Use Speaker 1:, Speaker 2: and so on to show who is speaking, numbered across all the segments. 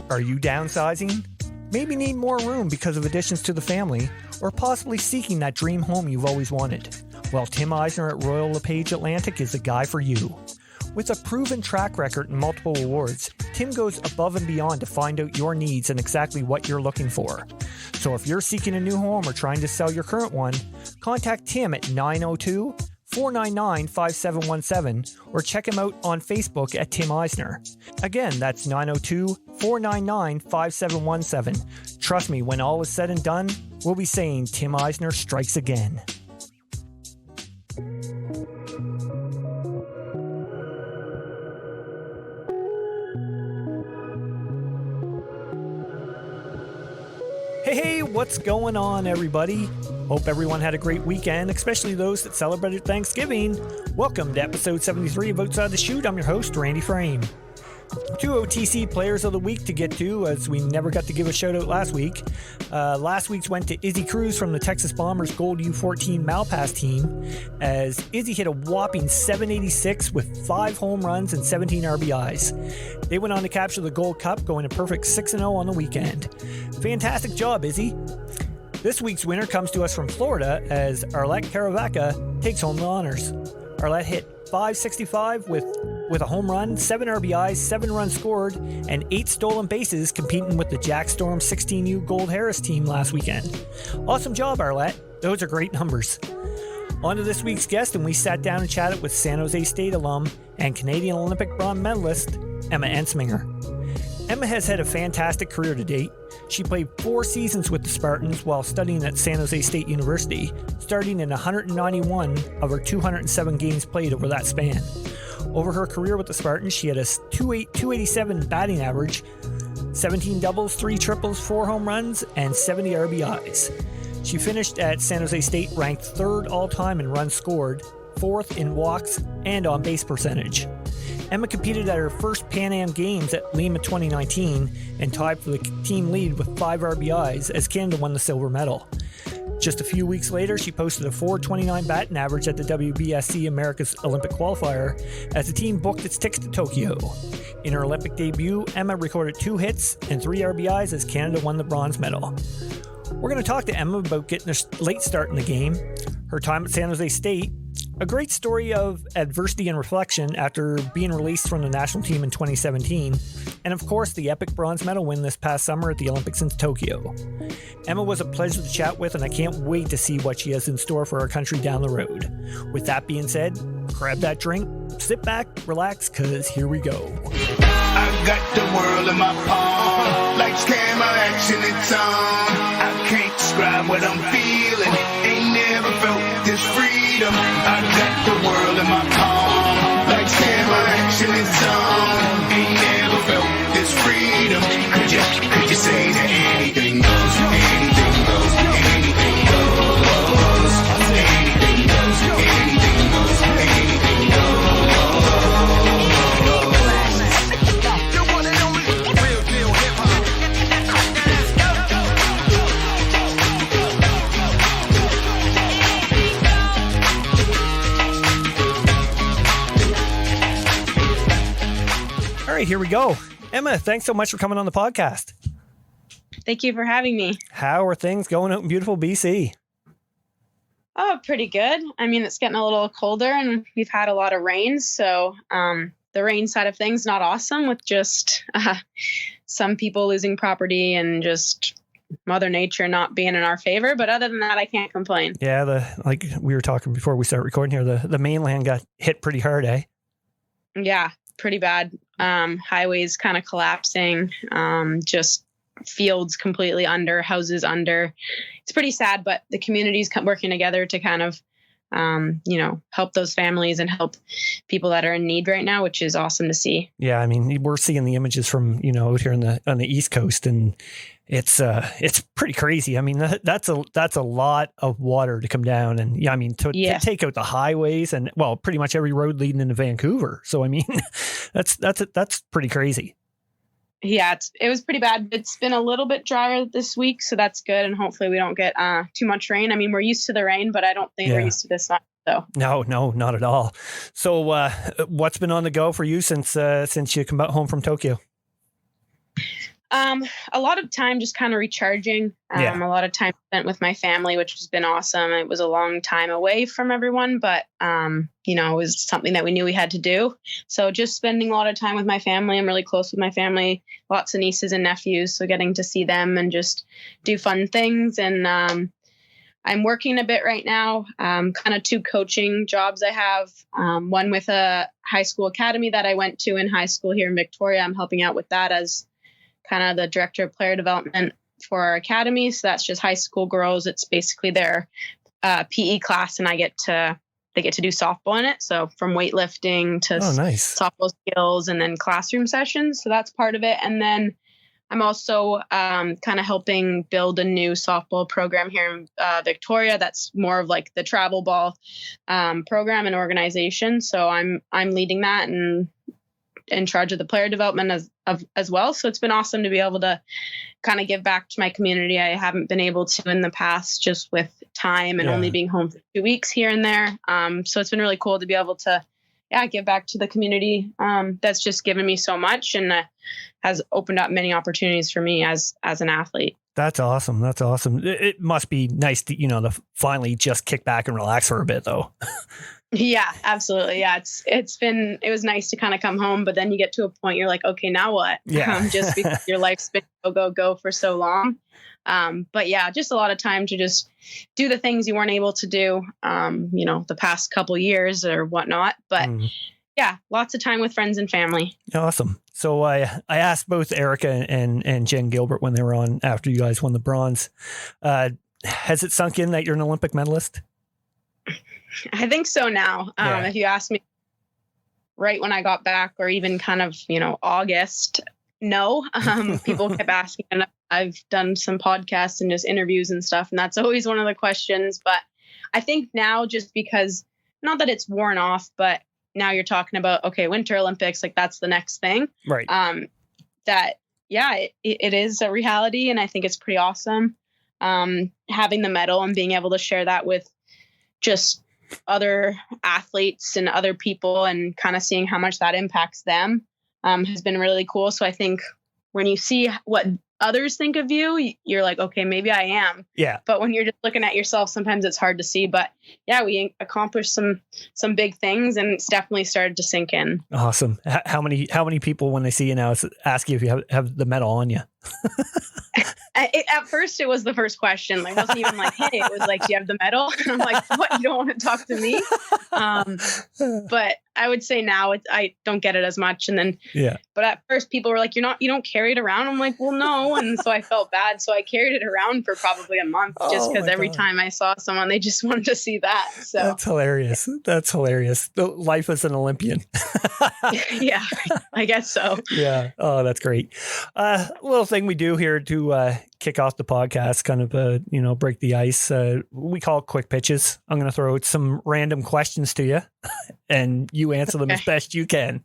Speaker 1: Are you downsizing? Maybe need more room because of additions to the family, or possibly seeking that dream home you've always wanted? Well, Tim Eisner at Royal LePage Atlantic is the guy for you. With a proven track record and multiple awards, Tim goes above and beyond to find out your needs and exactly what you're looking for. So if you're seeking a new home or trying to sell your current one, contact Tim at 902-499-5717 or check him out on Facebook at Tim Eisner. Again, that's 902-499-5717. Trust me, when all is said and done, we'll be saying Tim Eisner strikes again. Hey, what's going on, everybody? Hope everyone had a great weekend, especially those that celebrated Thanksgiving. Welcome to episode 73 of Outside the Chute. I'm your host, Randy Frame. Two OTC players of the week to get to, as we never got to give a shout out last week. Last week's went to Izzy Cruz from the Texas Bombers Gold U14 Malpass team, as Izzy hit a whopping 786 with 5 home runs and 17 RBIs. They went on to capture the Gold Cup, going a perfect 6-0 on the weekend. Fantastic job, Izzy. This week's winner comes to us from Florida, as Arlette Caravaca takes home the honors. Arlette hit 565 with a home run, 7 RBIs, 7 runs scored, and 8 stolen bases, competing with the Jack Storm 16U Gold Harris team last weekend. Awesome job, Arlette. Those are great numbers. On to this week's guest, and we sat down and chatted with San Jose State alum and Canadian Olympic bronze medalist, Emma Entzminger. Emma has had a fantastic career to date. She played 4 seasons with the Spartans while studying at San Jose State University, starting in 191 of her 207 games played over that span. Over her career with the Spartans, she had a 287 batting average, 17 doubles, 3 triples, 4 home runs, and 70 RBIs. She finished at San Jose State ranked 3rd all-time in runs scored, 4th in walks, and on base percentage. Emma competed at her first Pan Am Games at Lima 2019 and tied for the team lead with 5 RBIs as Canada won the silver medal. Just a few weeks later, she posted a .429 batting average at the WBSC Americas Olympic Qualifier as the team booked its tickets to Tokyo. In her Olympic debut, Emma recorded 2 hits and 3 RBIs as Canada won the bronze medal. We're going to talk to Emma about getting a late start in the game, her time at San Jose State, a great story of adversity and reflection after being released from the national team in 2017, and of course the epic bronze medal win this past summer at the Olympics in Tokyo. Emma was a pleasure to chat with, and I can't wait to see what she has in store for our country down the road. With that being said, grab that drink, sit back, relax, cause here we go.
Speaker 2: I got the world in my palm, like camera action, it's on. I can't describe what I'm feeling, ain't never felt this freedom. I got the world in my palm, like camera action, it's on. Ain't never felt this freedom. Could you say that anything goes, anything goes, anything goes, anything goes, anything goes, anything goes.
Speaker 1: All right, here we go. Emma, thanks so much for coming on the podcast.
Speaker 3: Thank you for having me.
Speaker 1: How are things going out in beautiful BC?
Speaker 3: Oh, pretty good. I mean, it's getting a little colder and we've had a lot of rain. So the rain side of things, not awesome, with just some people losing property and just Mother Nature not being in our favor. But other than that, I can't complain.
Speaker 1: Yeah, like we were talking before we started recording here, the mainland got hit pretty hard, eh?
Speaker 3: Yeah, pretty bad. Highways kind of collapsing, just fields completely under, houses under. It's pretty sad, but the community's working together to kind of, help those families and help people that are in need right now, which is awesome to see. Yeah, I mean, we're seeing the images from, out here on the East Coast, and it's pretty crazy. I mean, that's a lot of water to come down, and to take out the highways and, well, pretty much every road leading into Vancouver. So I mean, that's pretty crazy. Yeah, it was pretty bad. It's been a little bit drier this week, so that's good. And hopefully we don't get too much rain. I mean, we're used to the rain, but I don't think we're used to this much. So. No, not at all. So what's been on the go for you since you come back home from Tokyo? A lot of time just kind of recharging. A lot of time spent with my family, which has been awesome. It was a long time away from everyone, but it was something that we knew we had to do. So just spending a lot of time with my family. I'm really close with my family, lots of nieces and nephews. So getting to see them and just do fun things. And I'm working a bit right now, kind of 2 coaching jobs I have. One with a high school academy that I went to in high school here in Victoria. I'm helping out with that as kind of the director of player development for our academy. So that's just high school girls. It's basically their PE class, and they get to do softball in it. So from weightlifting to softball skills and then classroom sessions. So that's part of it. And then I'm also kind of helping build a new softball program here in Victoria. That's more of like the travel ball program and organization. So I'm leading that and in charge of the player development as well. So it's been awesome to be able to kind of give back to my community. I haven't been able to in the past, just with time and only being home for 2 weeks here and there. So it's been really cool to be able to, give back to the community. That's just given me so much and has opened up many opportunities for me as an athlete.
Speaker 1: That's awesome. That's awesome. It must be nice to, to finally just kick back and relax for a bit though.
Speaker 3: Yeah, absolutely. Yeah. It was nice to kind of come home, but then you get to a point you're like, okay, now what?
Speaker 1: Yeah.
Speaker 3: Just because your life's been go for so long. But yeah, just a lot of time to just do the things you weren't able to do, the past couple years or whatnot. But lots of time with friends and family.
Speaker 1: Awesome. So I asked both Erica and Jen Gilbert when they were on after you guys won the bronze. Has it sunk in that you're an Olympic medalist?
Speaker 3: I think so now. If you ask me right when I got back or even kind of, August, no. People kept asking, and I've done some podcasts and just interviews and stuff. And that's always one of the questions. But I think now, just because, not that it's worn off, but now you're talking about, okay, Winter Olympics, like that's the next thing.
Speaker 1: Right.
Speaker 3: It is a reality. And I think it's pretty awesome. Having the medal and being able to share that with just other athletes and other people and kind of seeing how much that impacts them has been really cool. So I think when you see what others think of you, you're like, okay, maybe I am.
Speaker 1: Yeah.
Speaker 3: But when you're just looking at yourself, sometimes it's hard to see. But yeah, we accomplished some big things, and it's definitely started to sink in.
Speaker 1: Awesome. How many people, when they see you now, ask you if you have the medal on you?
Speaker 3: At first, it was the first question. Like, it wasn't even like, hey, it was like, do you have the medal? And I'm like, what? You don't want to talk to me? But I would say now I don't get it as much. And then, but at first people were like, you don't carry it around. I'm like, well, no. And so I felt bad. So I carried it around for probably a month just because every time I saw someone, they just wanted to see that. So
Speaker 1: that's hilarious. That's hilarious. Life as an Olympian.
Speaker 3: Yeah, I guess so.
Speaker 1: Yeah. Oh, that's great. Little thing we do here to kick off the podcast, kind of, break the ice. We call it quick pitches. I'm going to throw out some random questions to you and you answer them as best you can.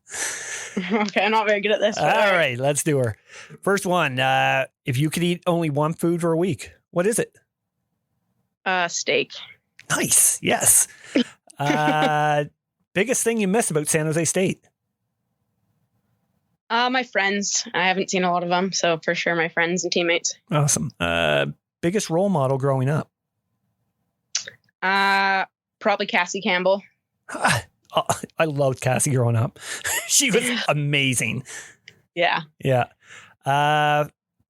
Speaker 3: Okay. I'm not very good at this.
Speaker 1: All right, let's do her. First one. If you could eat only one food for a week, what is it?
Speaker 3: Steak.
Speaker 1: Nice. Yes. Biggest thing you miss about San Jose State?
Speaker 3: My friends. I haven't seen a lot of them, so for sure my friends and teammates.
Speaker 1: Awesome. Biggest role model growing up?
Speaker 3: Probably Cassie Campbell.
Speaker 1: I loved Cassie growing up. She was amazing.
Speaker 3: Yeah.
Speaker 1: Yeah.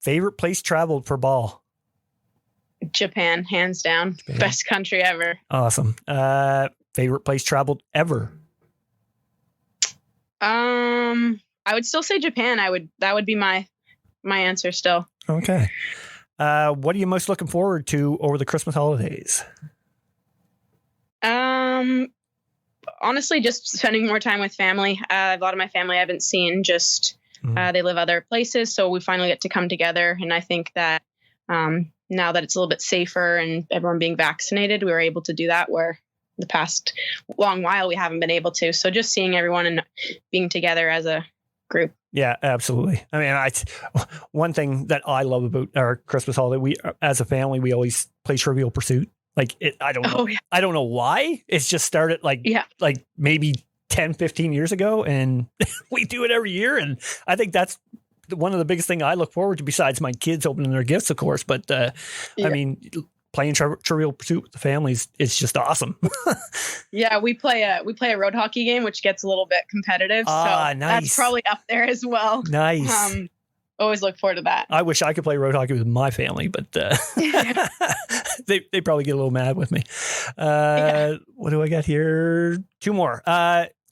Speaker 1: Favorite place traveled for ball?
Speaker 3: Japan, hands down. Japan. Best country ever.
Speaker 1: Awesome. Favorite place traveled ever?
Speaker 3: I would still say Japan. That would be my answer still.
Speaker 1: Okay. What are you most looking forward to over the Christmas holidays?
Speaker 3: Honestly, just spending more time with family. A lot of my family I haven't seen, just they live other places. So we finally get to come together. And I think that now that it's a little bit safer and everyone being vaccinated, we were able to do that, where the past long while we haven't been able to. So just seeing everyone and being together as a group. Yeah,
Speaker 1: absolutely. I mean, one thing that I love about our Christmas holiday, we, as a family, we always play Trivial Pursuit. Like I don't know. I don't know why. It's just started like maybe 10, 15 years ago, and we do it every year. And I think that's one of the biggest thing I look forward to, besides my kids opening their gifts, of course. But I mean, playing Trivial Pursuit with the families, it's just awesome.
Speaker 3: Yeah, we play a road hockey game, which gets a little bit competitive. So
Speaker 1: nice.
Speaker 3: That's probably up there as well.
Speaker 1: Nice.
Speaker 3: Always look forward to that.
Speaker 1: I wish I could play road hockey with my family, but they probably get a little mad with me. What do I got here? 2 more.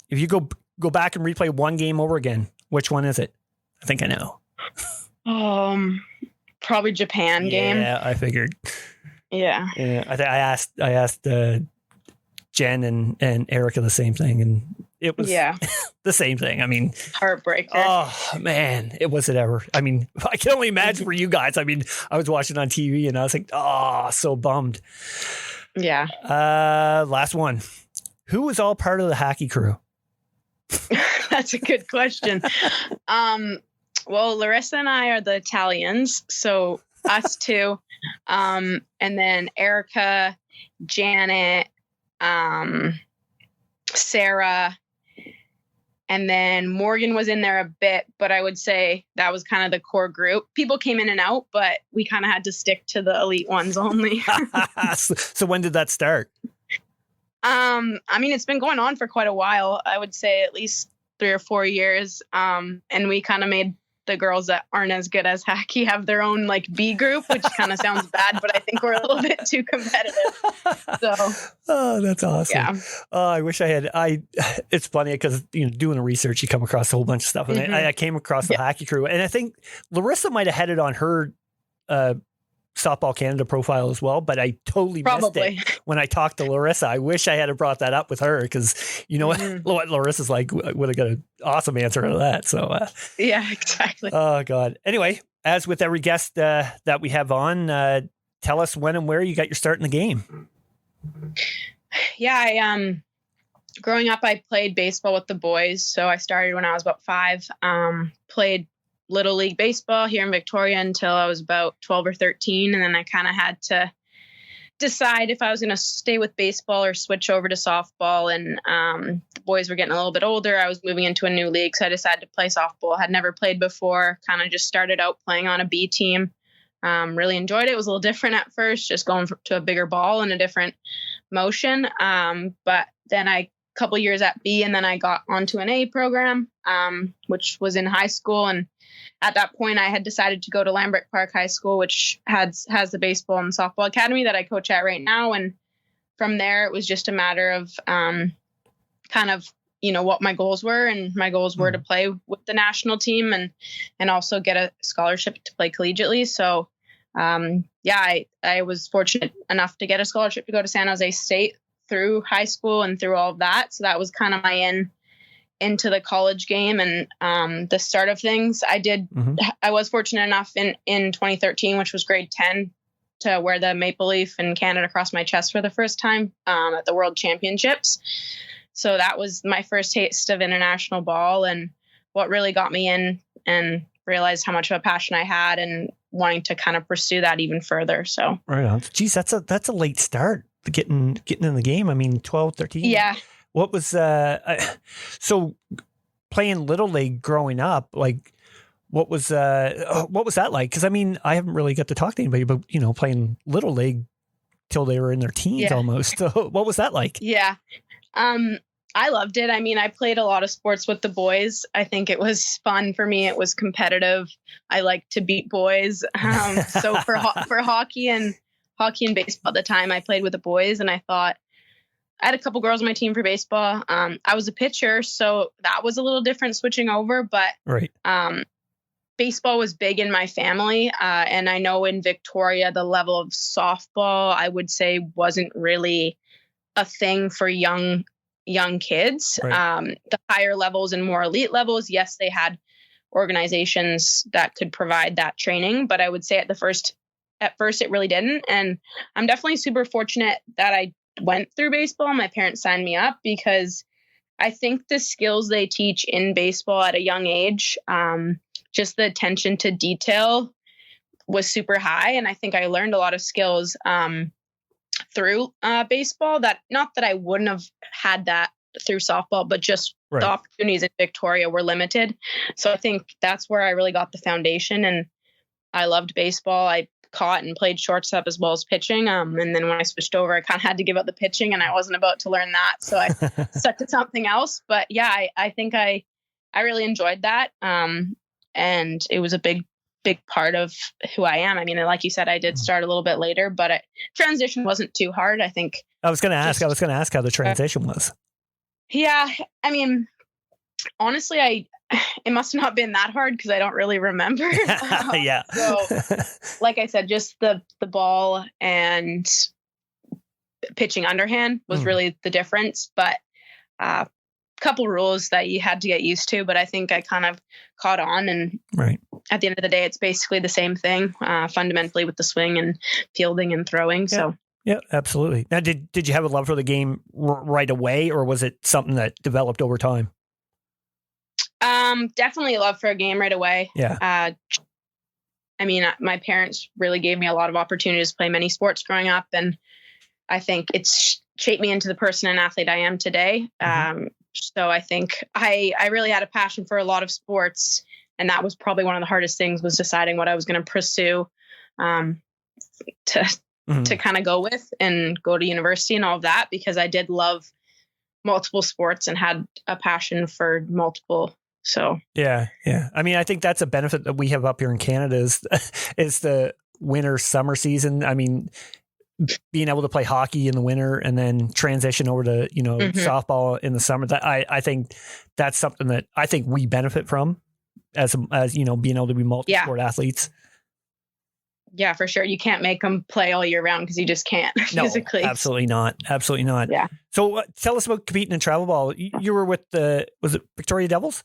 Speaker 1: If you go back and replay one game over again, which one is it? I think I know.
Speaker 3: Probably Japan game.
Speaker 1: Yeah, I figured.
Speaker 3: Yeah.
Speaker 1: I asked Jen and Erica the same thing, and it was the same thing. I mean,
Speaker 3: heartbreaker.
Speaker 1: Oh man, was it ever? I mean, I can only imagine for you guys. I mean, I was watching on TV and I was like, so bummed.
Speaker 3: Yeah.
Speaker 1: Last one. Who was all part of the hockey crew?
Speaker 3: That's a good question. Well, Larissa and I are the Italians, so us two. And then Erica, Janet, Sarah, and then Morgan was in there a bit, but I would say that was kind of the core group. People came in and out, but we kind of had to stick to the elite ones only.
Speaker 1: So when did that start?
Speaker 3: I mean, it's been going on for quite a while. I would say at least 3 or 4 years. And we kind of made the girls that aren't as good as hockey have their own like B group, which kind of sounds bad, but I think we're a little bit too competitive. So,
Speaker 1: that's awesome. Yeah. I wish I had. It's funny because doing the research, you come across a whole bunch of stuff, and I came across the hockey crew, and I think Larissa might have had it on her Softball Canada profile as well, but I totally missed it when I talked to Larissa. I wish I had brought that up with her because what Larissa's like, I would have got an awesome answer out of that. So
Speaker 3: yeah, exactly.
Speaker 1: Oh God. Anyway, as with every guest that we have on, tell us when and where you got your start in the game.
Speaker 3: Yeah, growing up, I played baseball with the boys. So I started when I was about 5. Played Little League baseball here in Victoria until I was about 12 or 13. And then I kind of had to decide if I was going to stay with baseball or switch over to softball. And the boys were getting a little bit older. I was moving into a new league. So I decided to play softball. Had never played before, kind of just started out playing on a B team. Really enjoyed it. It was a little different at first, just going to a bigger ball and a different motion. But then a couple years at B, and then I got onto an A program, which was in high school. And at that point, I had decided to go to Lambert Park High School, which has the baseball and softball academy that I coach at right now. And from there, it was just a matter of kind of, what my goals were. And my goals were to play with the national team and also get a scholarship to play collegiately. So, I was fortunate enough to get a scholarship to go to San Jose State through high school and through all of that. So that was kind of my into the college game and the start of things. I was fortunate enough in 2013, which was grade 10, to wear the maple leaf in Canada across my chest for the first time at the World Championships. So that was my first taste of international ball and what really got me in and realized how much of a passion I had and wanting to kind of pursue that even further. So
Speaker 1: right on. Geez, that's a late start getting in the game. I mean, 12, 13.
Speaker 3: Yeah.
Speaker 1: What was so playing Little League growing up? Like, what was that like? Because I mean, I haven't really got to talk to anybody, but playing Little League till they were in their teens almost. So what was that like? Yeah,
Speaker 3: I loved it. I mean, I played a lot of sports with the boys. I think it was fun for me. It was competitive. I like to beat boys. So for hockey and baseball at the time, I played with the boys, and I thought. I had a couple girls on my team for baseball. I was a pitcher, so that was a little different switching over, but baseball was big in my family. And I know in Victoria, the level of softball, I would say, wasn't really a thing for young kids. Right. The higher levels and more elite levels, yes, they had organizations that could provide that training, but I would say at first it really didn't. And I'm definitely super fortunate that I went through baseball. My parents signed me up because I think the skills they teach in baseball at a young age, just the attention to detail was super high. And I think I learned a lot of skills through baseball that not that I wouldn't have had that through softball, but just
Speaker 1: Right.
Speaker 3: the opportunities in Victoria were limited. So I think that's where I really got the foundation, and I loved baseball. I caught and played shortstop as well as pitching. And then when I switched over, I kind of had to give up the pitching, and I wasn't about to learn that. So I stuck to something else. But yeah, I think I really enjoyed that. And it was a big part of who I am. I mean, like you said, I did start a little bit later, but transition wasn't too hard. I think.
Speaker 1: I was going to ask how the transition was.
Speaker 3: Yeah. I mean, honestly, it must not have been that hard because I don't really remember.
Speaker 1: Yeah.
Speaker 3: So, like I said, just the ball and pitching underhand was really the difference. But a couple rules that you had to get used to. But I think I kind of caught on. And
Speaker 1: right.
Speaker 3: At the end of the day, it's basically the same thing fundamentally with the swing and fielding and throwing.
Speaker 1: Yeah.
Speaker 3: So.
Speaker 1: Yeah, absolutely. Now, did you have a love for the game right away, or was it something that developed over time?
Speaker 3: Definitely love for a game right away.
Speaker 1: Yeah.
Speaker 3: I mean, my parents really gave me a lot of opportunities to play many sports growing up, and I think it's shaped me into the person and athlete I am today. So I think I really had a passion for a lot of sports, and that was probably one of the hardest things, was deciding what I was going to pursue to kind of go with and go to university and all of that, because I did love multiple sports and had a passion for multiple. So
Speaker 1: yeah. I mean, I think that's a benefit that we have up here in Canada is the winter summer season. I mean, being able to play hockey in the winter and then transition over to softball in the summer. That I think that's something that I think we benefit from as being able to be multi-sport athletes.
Speaker 3: Yeah, for sure. You can't make them play all year round because you just can't physically.
Speaker 1: No, absolutely not. Absolutely not.
Speaker 3: Yeah.
Speaker 1: So tell us about competing in travel ball. You were with was it Victoria Devils?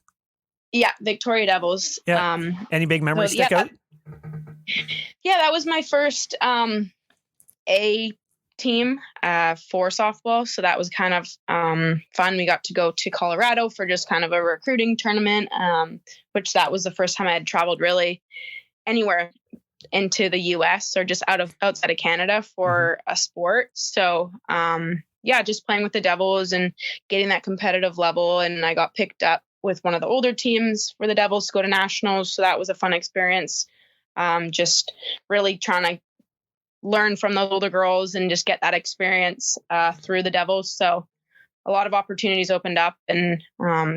Speaker 3: Yeah, Victoria Devils.
Speaker 1: Yeah. Any big memories stick out?
Speaker 3: Yeah, that was my first A team for softball. So that was kind of fun. We got to go to Colorado for just kind of a recruiting tournament, which that was the first time I had traveled really anywhere into the US or just outside of Canada for a sport. So just playing with the Devils and getting that competitive level. And I got picked up with one of the older teams for the Devils to go to nationals. So that was a fun experience. Just really trying to learn from those older girls and just get that experience through the Devils. So a lot of opportunities opened up, and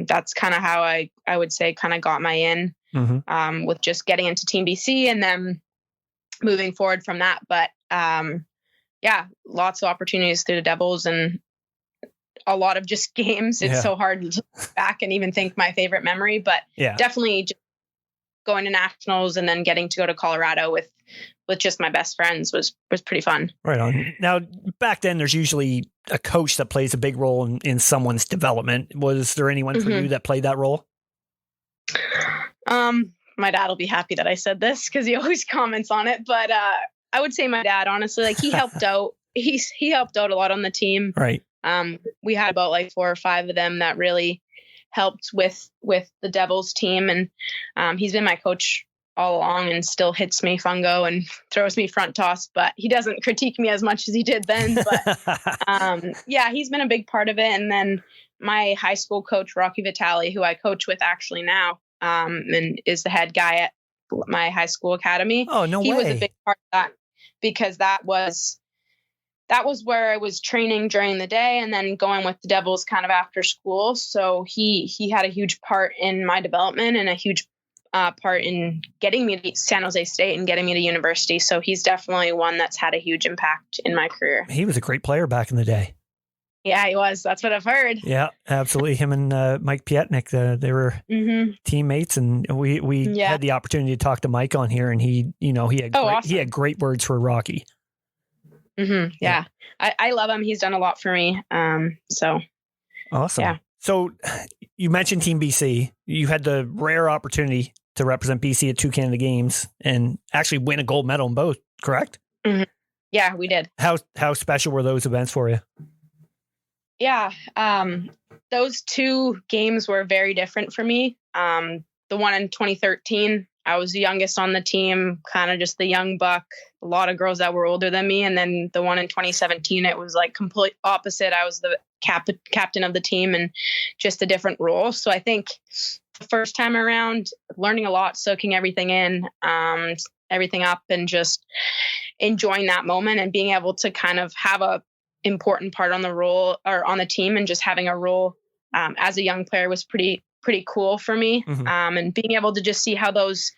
Speaker 3: that's kind of how I would say kind of got my in with just getting into Team BC and then moving forward from that. But lots of opportunities through the Devils and a lot of just games. It's so hard to look back and even think my favorite memory, but definitely just going to nationals and then getting to go to Colorado with just my best friends was pretty fun. Right
Speaker 1: on. Now, back then, there's usually a coach that plays a big role in someone's development. Was there anyone for you that played that role?
Speaker 3: My dad will be happy that I said this because he always comments on it, but I would say my dad, honestly, like he helped out. He helped out a lot on the team.
Speaker 1: Right.
Speaker 3: We had about like 4 or 5 of them that really helped with the Devils team. And he's been my coach all along and still hits me fungo and throws me front toss, but he doesn't critique me as much as he did then. But he's been a big part of it. And then my high school coach, Rocky Vitale, who I coach with actually now, and is the head guy at my high school academy.
Speaker 1: Oh, no way.
Speaker 3: He was a big part of that because that was where I was training during the day and then going with the Devils kind of after school. So he had a huge part in my development and a huge part in getting me to San Jose State and getting me to university. So he's definitely one that's had a huge impact in my career. He
Speaker 1: was a great player back in the day.
Speaker 3: Yeah, he was. That's what I've heard.
Speaker 1: Yeah, absolutely. Him and Mike Pietnik, they were teammates, and we had the opportunity to talk to Mike on here, and he had great words for Rocky.
Speaker 3: Yeah. I love him. He's done a lot for me. So
Speaker 1: awesome.
Speaker 3: Yeah.
Speaker 1: So you mentioned Team BC. You had the rare opportunity to represent BC at 2 Canada Games and actually win a gold medal in both, correct?
Speaker 3: Yeah, we did.
Speaker 1: How special were those events for you?
Speaker 3: Yeah. Those 2 games were very different for me. The one in 2013, I was the youngest on the team, kind of just the young buck, a lot of girls that were older than me. And then the one in 2017, it was like complete opposite. I was the captain of the team and just a different role. So I think the first time around, learning a lot, soaking everything in, everything up, and just enjoying that moment and being able to kind of have a important part on the role or on the team, and just having a role as a young player was pretty cool for me. And being able to just see how those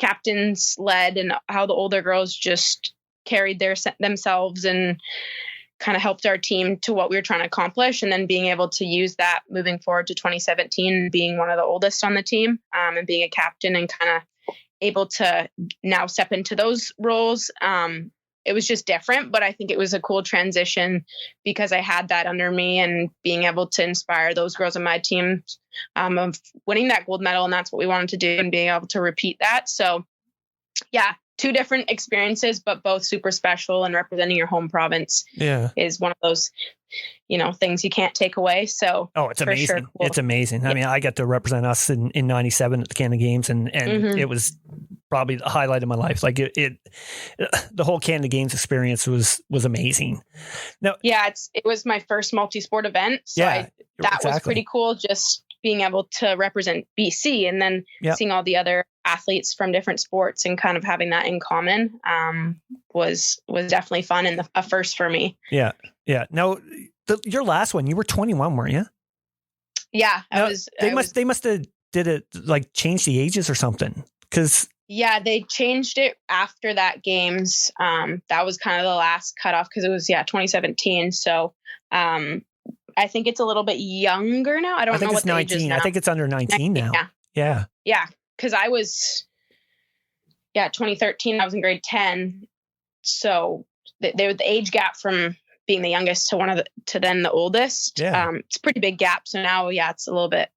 Speaker 3: captains led and how the older girls just carried themselves and kind of helped our team to what we were trying to accomplish. And then being able to use that moving forward to 2017, being one of the oldest on the team, and being a captain and kind of able to now step into those roles. It was just different, but I think it was a cool transition because I had that under me and being able to inspire those girls on my team of winning that gold medal. And that's what we wanted to do, and being able to repeat that. So yeah, 2 different experiences, but both super special, and representing your home province is one of those, things you can't take away. So
Speaker 1: it's amazing. Sure, cool. It's amazing. Yeah. I mean, I got to represent us in 97 at the Canada Games, and it was probably the highlight of my life. Like the whole Canada Games experience was amazing. Now, it was my first multi-sport event. So that was pretty cool. Just being able to represent BC, and then seeing all the other athletes from different sports and kind of having that in common was definitely fun, and a first for me. Yeah. Yeah. Now, your last one, you were 21, weren't you? Yeah, They must have did it like change the ages or something, because they changed it after that games. That was kind of the last cutoff because it was 2017. So I think it's a little bit younger now. I think it's 19. I think it's under 19 now. Yeah. Yeah. Because I was 2013. I was in grade 10. So the age gap from being the youngest to then the oldest. Yeah. It's a pretty big gap. So now, it's a little bit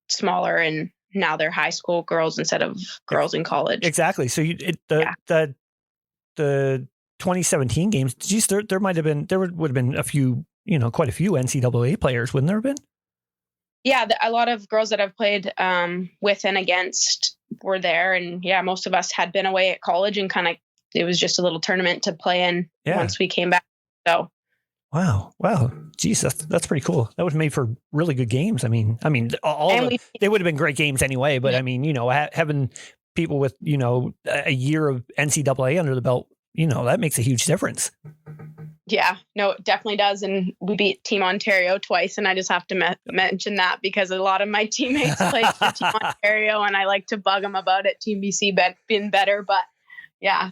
Speaker 1: smaller, and now they're high school girls instead of girls in college. Exactly. So the 2017 games, there would have been a few, quite a few NCAA players, wouldn't there have been? Yeah, a lot of girls that I've played with and against were there. And most of us had been away at college, and it was just a little tournament to play in once we came back. So. Wow. Geez, that's pretty cool. That was made for really good games. I mean, they would have been great games anyway, but I mean, having people with, a year of NCAA under the belt, that makes a huge difference. Yeah, no, it definitely does. And we beat Team Ontario twice. And I just have to mention that because a lot of my teammates played for Team Ontario, and I like to bug them about it. Team BC been better, but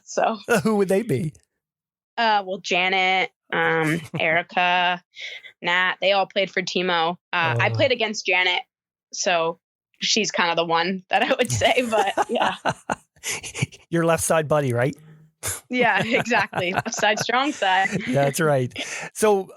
Speaker 1: so. Who would they be? Janet, Erica, Nat, they all played for Timo. I played against Janet, so she's kind of the one that I would say, but yeah. Your left side buddy, right? Yeah, exactly. Left side, strong side. That's right. So,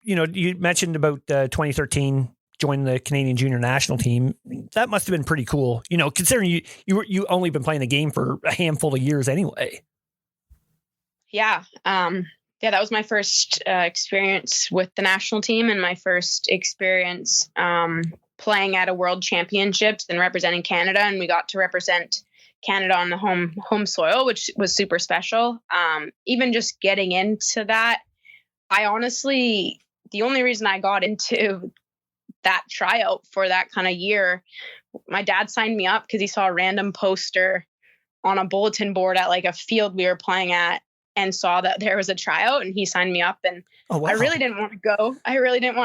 Speaker 1: you mentioned about 2013 joining the Canadian junior national team. That must have been pretty cool, considering you only been playing the game for a handful of years anyway. Yeah. That was my first experience with the national team, and my first experience playing at a world championships and representing Canada. And we got to represent Canada on the home soil, which was super special. Even just getting into that, I honestly, the only reason I got into that tryout for that kind of year, my dad signed me up because he saw a random poster on a bulletin board at like a field we were playing at, and saw that there was a tryout, and he signed me up. And I really didn't want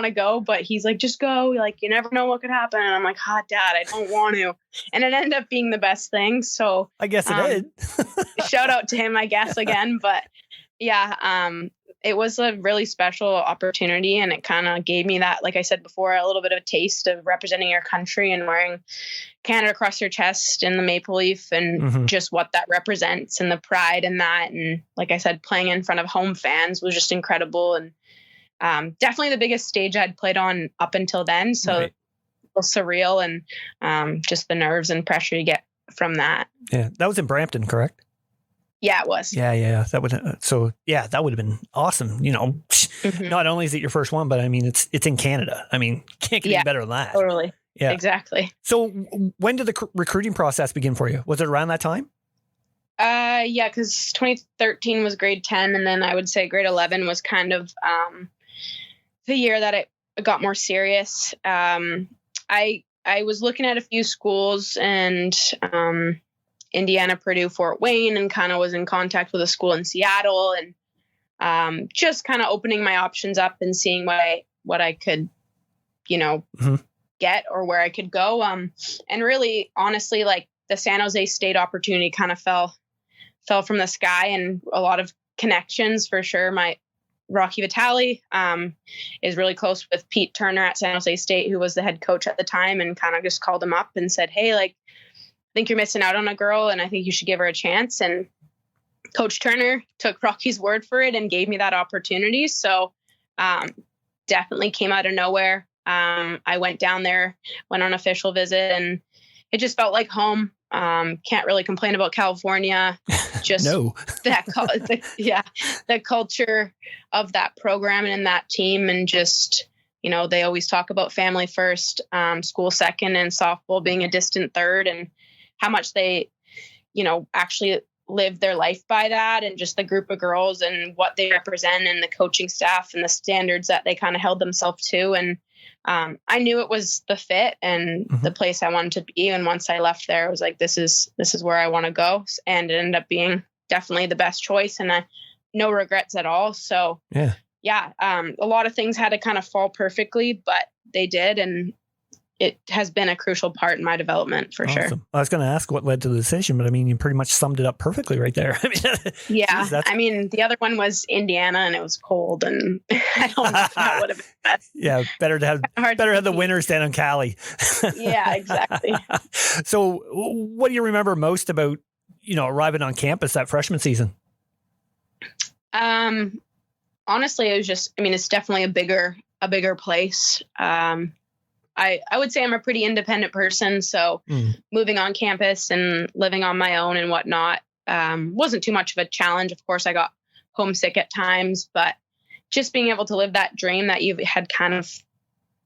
Speaker 1: to go. But he's like, just go. Like, you never know what could happen. And I'm like, Dad, I don't want to. And it ended up being the best thing. So I guess it did. Shout out to him, I guess, again. But it was a really special opportunity, and it kind of gave me that, like I said before, a little bit of a taste of representing your country and wearing Canada across your chest and the maple leaf, and just what that represents and the pride in that. And like I said, playing in front of home fans was just incredible, and definitely the biggest stage I'd played on up until then. So it was surreal, and just the nerves and pressure you get from that. Yeah, that was in Brampton, correct? Yeah, it was. Yeah. That would that would have been awesome. Not only is it your first one, but I mean, it's in Canada. I mean, can't get any better than that. Totally. Yeah.
Speaker 3: Exactly.
Speaker 1: So when did the recruiting process begin for you? Was it around that time?
Speaker 3: Yeah, because 2013 was grade 10, and then I would say grade 11 was kind of the year that it got more serious. I was looking at a few schools, and Indiana, Purdue, Fort Wayne, and kind of was in contact with a school in Seattle, and just kind of opening my options up and seeing what I could, get or where I could go. And really, honestly, like the San Jose State opportunity kind of fell from the sky, and a lot of connections for sure. My Rocky Vitale is really close with Pete Turner at San Jose State, who was the head coach at the time, and kind of just called him up and said, hey, like, I think you're missing out on a girl, and I think you should give her a chance. And Coach Turner took Rocky's word for it and gave me that opportunity. So definitely came out of nowhere. I went down there, went on an official visit, and it just felt like home. Can't really complain about California. Just the culture of that program and that team, and just, they always talk about family first, school second, and softball being a distant third, and how much they, actually live their life by that, and just the group of girls and what they represent, and the coaching staff and the standards that they kind of held themselves to. And I knew it was the fit and the place I wanted to be. And once I left there, I was like, this is where I want to go. And it ended up being definitely the best choice, and no regrets at all. So a lot of things had to kind of fall perfectly, but they did. And it has been a crucial part in my development for sure.
Speaker 1: I was going to ask what led to the decision, but I mean, you pretty much summed it up perfectly right there. I mean,
Speaker 3: yeah. Geez, I mean, the other one was Indiana, and it was cold, and I don't know if that would have been best.
Speaker 1: Yeah. Better to have the winners than on Cali.
Speaker 3: Yeah, exactly.
Speaker 1: So what do you remember most about, arriving on campus that freshman season?
Speaker 3: Honestly, it was just, it's definitely a bigger place. I would say I'm a pretty independent person. So moving on campus and living on my own and whatnot wasn't too much of a challenge. Of course, I got homesick at times, but just being able to live that dream that you had kind of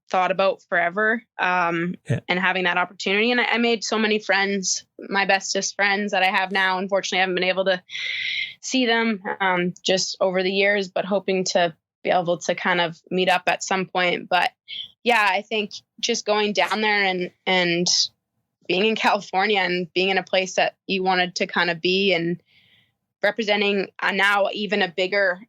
Speaker 3: thought about forever and having that opportunity. And I made so many friends, my bestest friends that I have now. Unfortunately, I haven't been able to see them just over the years, but hoping to be able to kind of meet up at some point. But yeah, I think just going down there and being in California and being in a place that you wanted to kind of be, and representing now even a bigger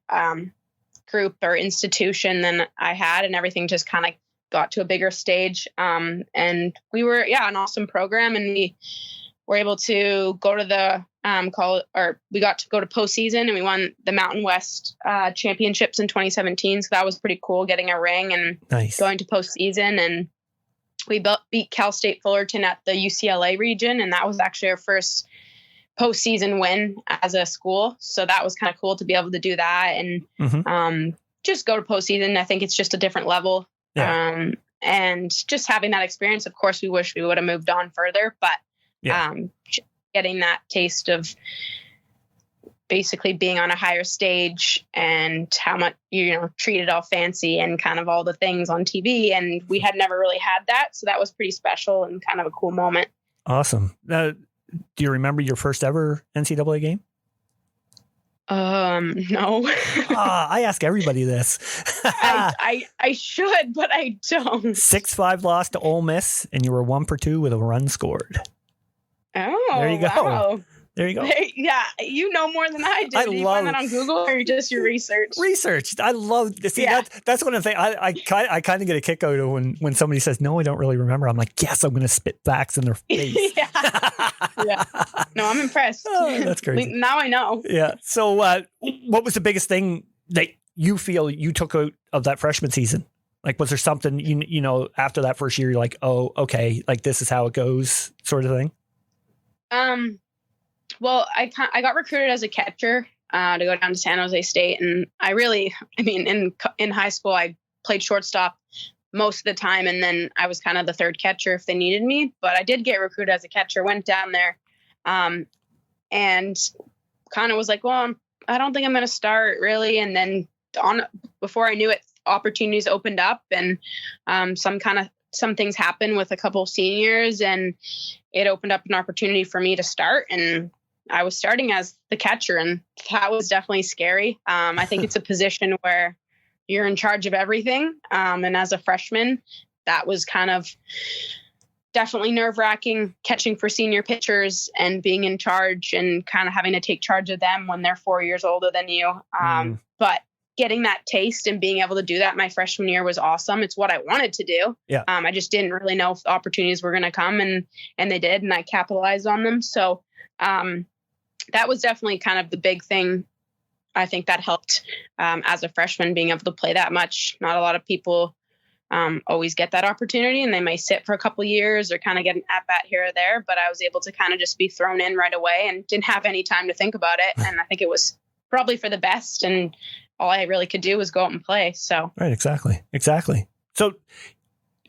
Speaker 3: group or institution than I had, and everything just kind of got to a bigger stage. And we were, an awesome program, and we were able to go to the we got to go to postseason, and we won the Mountain West championships in 2017. So that was pretty cool, getting a ring and going to postseason. And we beat Cal State Fullerton at the UCLA region, and that was actually our first postseason win as a school. So that was kind of cool to be able to do that and just go to postseason. I think it's just a different level. Yeah. And just having that experience, of course, we wish we would have moved on further, but getting that taste of basically being on a higher stage and how much, treated all fancy and kind of all the things on TV. And we had never really had that. So that was pretty special and kind of a cool moment.
Speaker 1: Awesome. Do you remember your first ever NCAA game?
Speaker 3: No.
Speaker 1: I ask everybody this.
Speaker 3: I should, but I don't.
Speaker 1: 6-5 loss to Ole Miss, and you were 1-for-2 with a run scored.
Speaker 3: Oh,
Speaker 1: there you go.
Speaker 3: Wow.
Speaker 1: There you go.
Speaker 3: Yeah, you know more than I do. Do you find that on Google or just your research?
Speaker 1: Research. I love to see that's one of the things I kind of get a kick out of when somebody says, no, I don't really remember. I'm like, yes, I'm going to spit facts in their face.
Speaker 3: Yeah. No, I'm impressed.
Speaker 1: Oh, that's crazy.
Speaker 3: Now I know.
Speaker 1: Yeah. So what was the biggest thing that you feel you took out of that freshman season? Like, was there something, after that first year, you're like, oh, okay, like this is how it goes sort of thing?
Speaker 3: Well, I got recruited as a catcher to go down to San Jose State. And in high school, I played shortstop most of the time. And then I was kind of the third catcher if they needed me. But I did get recruited as a catcher, went down there and kind of was like, well, I don't think I'm going to start really. And then before I knew it, opportunities opened up and some kind of some things happened with a couple of seniors, and it opened up an opportunity for me to start. And I was starting as the catcher, and that was definitely scary. I think it's a position where you're in charge of everything. And as a freshman, that was kind of definitely nerve-wracking, catching for senior pitchers and being in charge and kind of having to take charge of them when they're 4 years older than you. But getting that taste and being able to do that my freshman year was awesome. It's what I wanted to do.
Speaker 1: Yeah.
Speaker 3: I just didn't really know if the opportunities were going to come, and they did, and I capitalized on them. So that was definitely kind of the big thing. I think that helped as a freshman, being able to play that much. Not a lot of people always get that opportunity, and they may sit for a couple of years or kind of get an at-bat here or there. But I was able to kind of just be thrown in right away and didn't have any time to think about it. And I think it was probably for the best. And all I really could do was go out and play. So
Speaker 1: right, exactly. So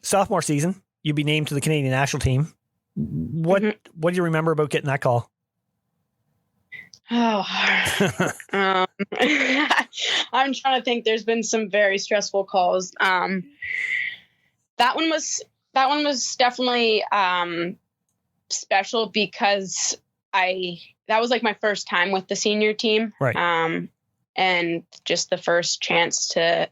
Speaker 1: sophomore season, you'd be named to the Canadian national team. What do you remember about getting that call?
Speaker 3: Oh, I'm trying to think. There's been some very stressful calls. That one was definitely special because that was like my first time with the senior team,
Speaker 1: right?
Speaker 3: And just the first chance to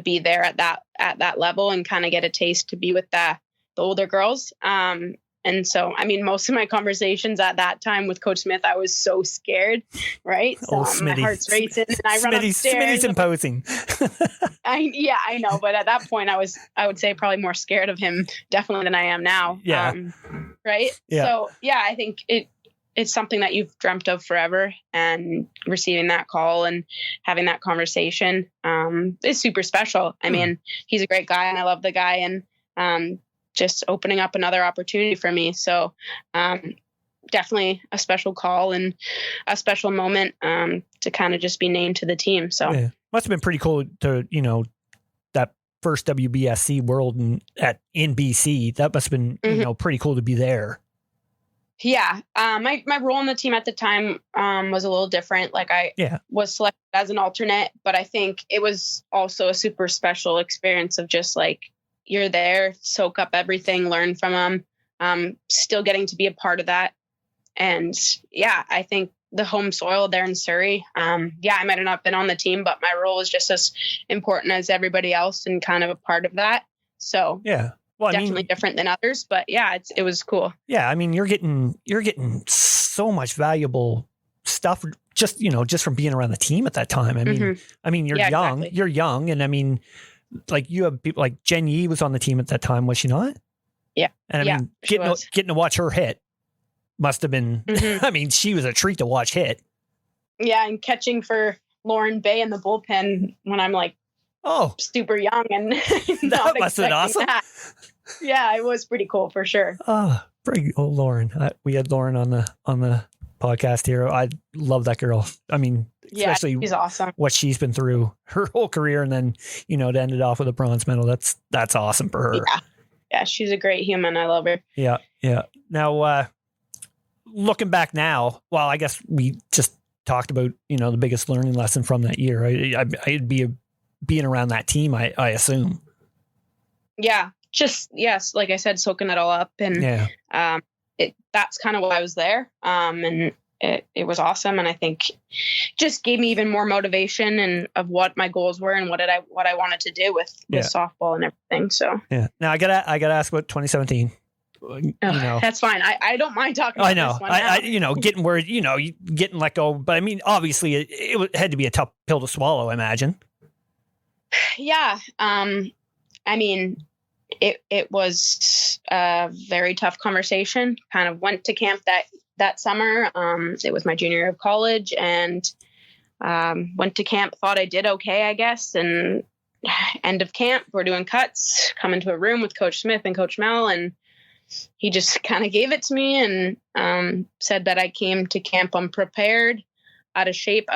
Speaker 3: be there at that level and kind of get a taste to be with the older girls. And so, I mean, most of my conversations at that time with Coach Smith, I was so scared, right? So my heart's racing, and I run upstairs.
Speaker 1: Smitty's imposing.
Speaker 3: I know, but at that point, I would say probably more scared of him, definitely, than I am now.
Speaker 1: Yeah.
Speaker 3: Right.
Speaker 1: Yeah.
Speaker 3: So yeah, I think it's something that you've dreamt of forever, and receiving that call and having that conversation is super special. I mean, he's a great guy, and I love the guy, and just opening up another opportunity for me. So definitely a special call and a special moment to kind of just be named to the team. So
Speaker 1: must have been pretty cool to, that first WBSC World in BC. That must have been, pretty cool to be there.
Speaker 3: Yeah. My role on the team at the time was a little different. Like I was selected as an alternate, but I think it was also a super special experience of just like, you're there, soak up everything, learn from them, still getting to be a part of that. And yeah, I think the home soil there in Surrey, I might have not been on the team, but my role is just as important as everybody else and kind of a part of that. So
Speaker 1: yeah, well,
Speaker 3: definitely different than others, but yeah, it was cool.
Speaker 1: Yeah. I mean, you're getting so much valuable stuff just from being around the team at that time. I mean, you're young, exactly. You're young. And I mean, like you have people like Jen Yee was on the team at that time, was she not?
Speaker 3: Yeah.
Speaker 1: And I mean, getting to watch her hit must have been, I mean, she was a treat to watch hit. Yeah.
Speaker 3: And catching for Lauren Bay in the bullpen when I'm like, super young and
Speaker 1: that must have been awesome.
Speaker 3: That. Yeah, it was pretty cool for sure.
Speaker 1: Pretty old Lauren. We had Lauren on the podcast here. I love that girl. I mean, especially
Speaker 3: she's awesome.
Speaker 1: What she's been through her whole career, and then to end it off with a bronze medal. That's awesome for her.
Speaker 3: Yeah, she's a great human. I love her.
Speaker 1: Yeah. Now, looking back now, well, I guess we just talked about the biggest learning lesson from that year. I'd be being around that team. I assume. Yeah.
Speaker 3: Just yes, like I said, soaking it all up, and that's kind of why I was there. And it was awesome, and I think just gave me even more motivation and of what my goals were and what I wanted to do with softball and everything. So
Speaker 1: now I gotta ask about 2017.
Speaker 3: That's fine. I don't mind talking about this one now.
Speaker 1: Getting where you getting let go, but I mean, obviously it had to be a tough pill to swallow, I imagine.
Speaker 3: Yeah. I mean, it was a very tough conversation. Kind of went to camp that summer. It was my junior year of college, and went to camp, thought I did okay, I guess. And end of camp, we're doing cuts, come into a room with Coach Smith and Coach Mel, and he just kind of gave it to me and said that I came to camp unprepared, out of shape,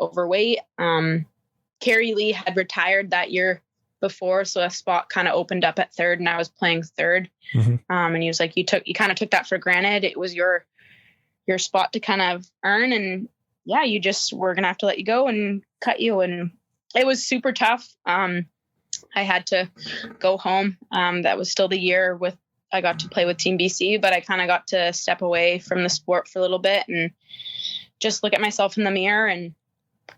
Speaker 3: overweight. Carrie Lee had retired that year before, so a spot kind of opened up at third, and I was playing third. And he was like, you kind of took that for granted. It was your spot to kind of earn, and we're gonna have to let you go and cut you. And it was super tough. I had to go home. That was still the year I got to play with Team BC, but I kind of got to step away from the sport for a little bit and just look at myself in the mirror and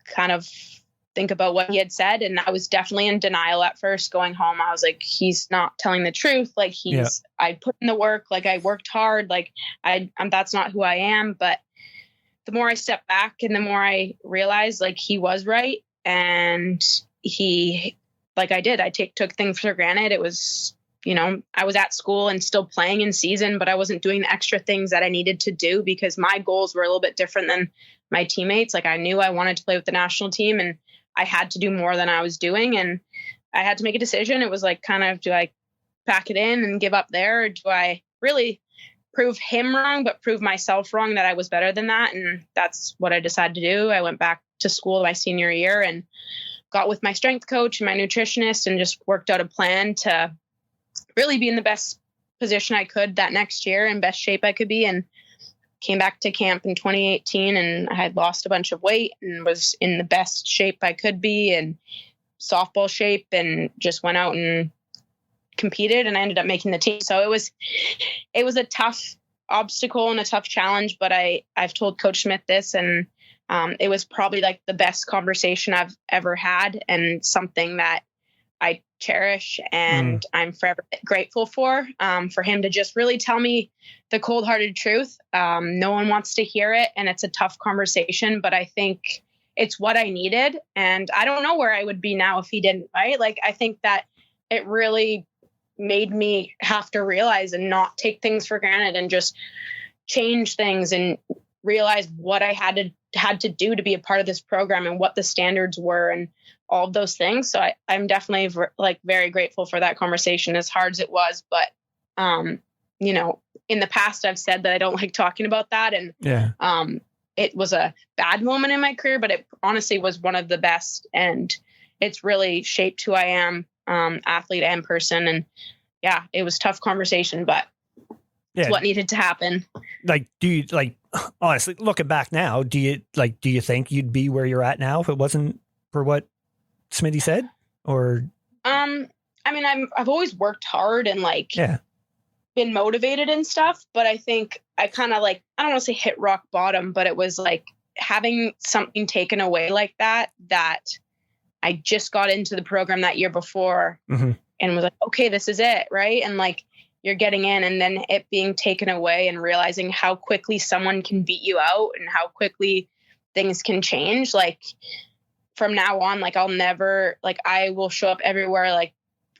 Speaker 3: kind of think about what he had said. And I was definitely in denial at first going home. I was like, he's not telling the truth. Like I put in the work, like I worked hard, like that's not who I am. But the more I stepped back and the more I realized like he was right. And I took things for granted. It was, I was at school and still playing in season, but I wasn't doing the extra things that I needed to do because my goals were a little bit different than my teammates. Like I knew I wanted to play with the national team and I had to do more than I was doing. And I had to make a decision. It was like, kind of, do I pack it in and give up there? Or do I really prove him wrong, but prove myself wrong that I was better than that? And that's what I decided to do. I went back to school my senior year and got with my strength coach and my nutritionist and just worked out a plan to really be in the best position I could that next year and best shape I could be. And came back to camp in 2018 and I had lost a bunch of weight and was in the best shape I could be and softball shape, and just went out and competed, and I ended up making the team. So it was a tough obstacle and a tough challenge, but I've told Coach Smith this, and it was probably like the best conversation I've ever had and something that I cherish and I'm forever grateful for him to just really tell me the cold-hearted truth. No one wants to hear it, and it's a tough conversation, but I think it's what I needed. And I don't know where I would be now if he didn't, right? Like, I think that it really made me have to realize and not take things for granted and just change things and realize what I had to do to be a part of this program and what the standards were and all of those things. So I'm definitely very grateful for that conversation, as hard as it was. But, in the past, I've said that I don't like talking about that. And it was a bad moment in my career, but it honestly was one of the best. And it's really shaped who I am, athlete and person. And yeah, it was a tough conversation, but it's what needed to happen.
Speaker 1: Like, do you honestly looking back now, do you think you'd be where you're at now if it wasn't for what Smitty said? Or I've always worked hard and been motivated and stuff, but I think I kind of I don't want to say hit rock bottom, but it was like having something taken away like that I just got into the program that year before and was like, okay, this is it, right? And you're getting in, and then it being taken away and realizing how quickly someone can beat you out and how quickly things can change. From now on, I'll never, I will show up everywhere,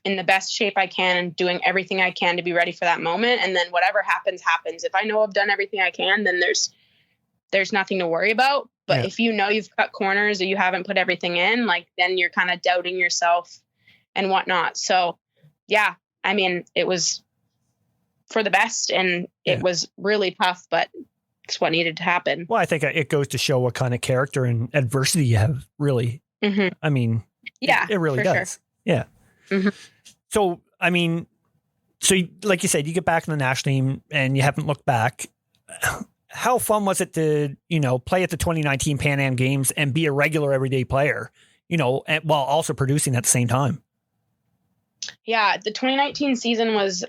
Speaker 1: in the best shape I can and doing everything I can to be ready for that moment. And then whatever happens, happens. If I know I've done everything I can, then there's nothing to worry about. But if you've cut corners or you haven't put everything in, then you're kind of doubting yourself and whatnot. So yeah, it was for the best, and it was really tough, but it's what needed to happen. Well, I think it goes to show what kind of character and adversity you have, really.
Speaker 3: Mm-hmm.
Speaker 1: It really does. Sure. Yeah.
Speaker 3: Mm-hmm.
Speaker 1: So, like you said, you get back in the national team and you haven't looked back. How fun was it to, play at the 2019 Pan Am Games and be a regular everyday player, while also producing at the same time?
Speaker 3: Yeah, the 2019 season was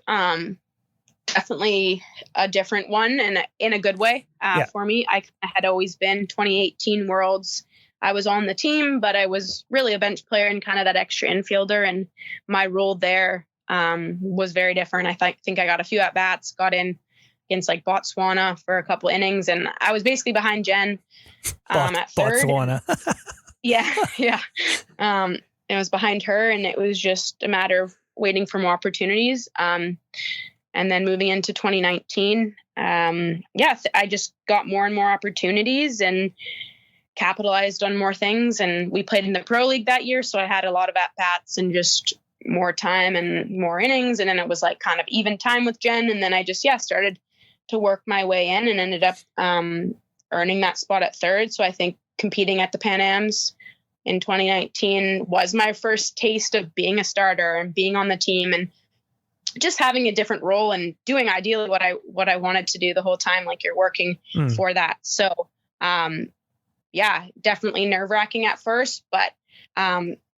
Speaker 3: definitely a different one, and in a good way for me. I had always been 2018 Worlds. I was on the team, but I was really a bench player and kind of that extra infielder. And my role there was very different. I think I got a few at bats, got in against Botswana for a couple innings, and I was basically behind Jen at third.
Speaker 1: Botswana.
Speaker 3: Yeah. It was behind her, and it was just a matter of waiting for more opportunities. And then moving into 2019, I just got more and more opportunities and capitalized on more things. And we played in the Pro League that year, so I had a lot of at-bats and just more time and more innings. And then it was kind of even time with Jen. And then I just, started to work my way in and ended up earning that spot at third. So I think competing at the Pan Ams in 2019 was my first taste of being a starter and being on the team and just having a different role and doing ideally what I wanted to do the whole time. You're working for that. So, definitely nerve-wracking at first, but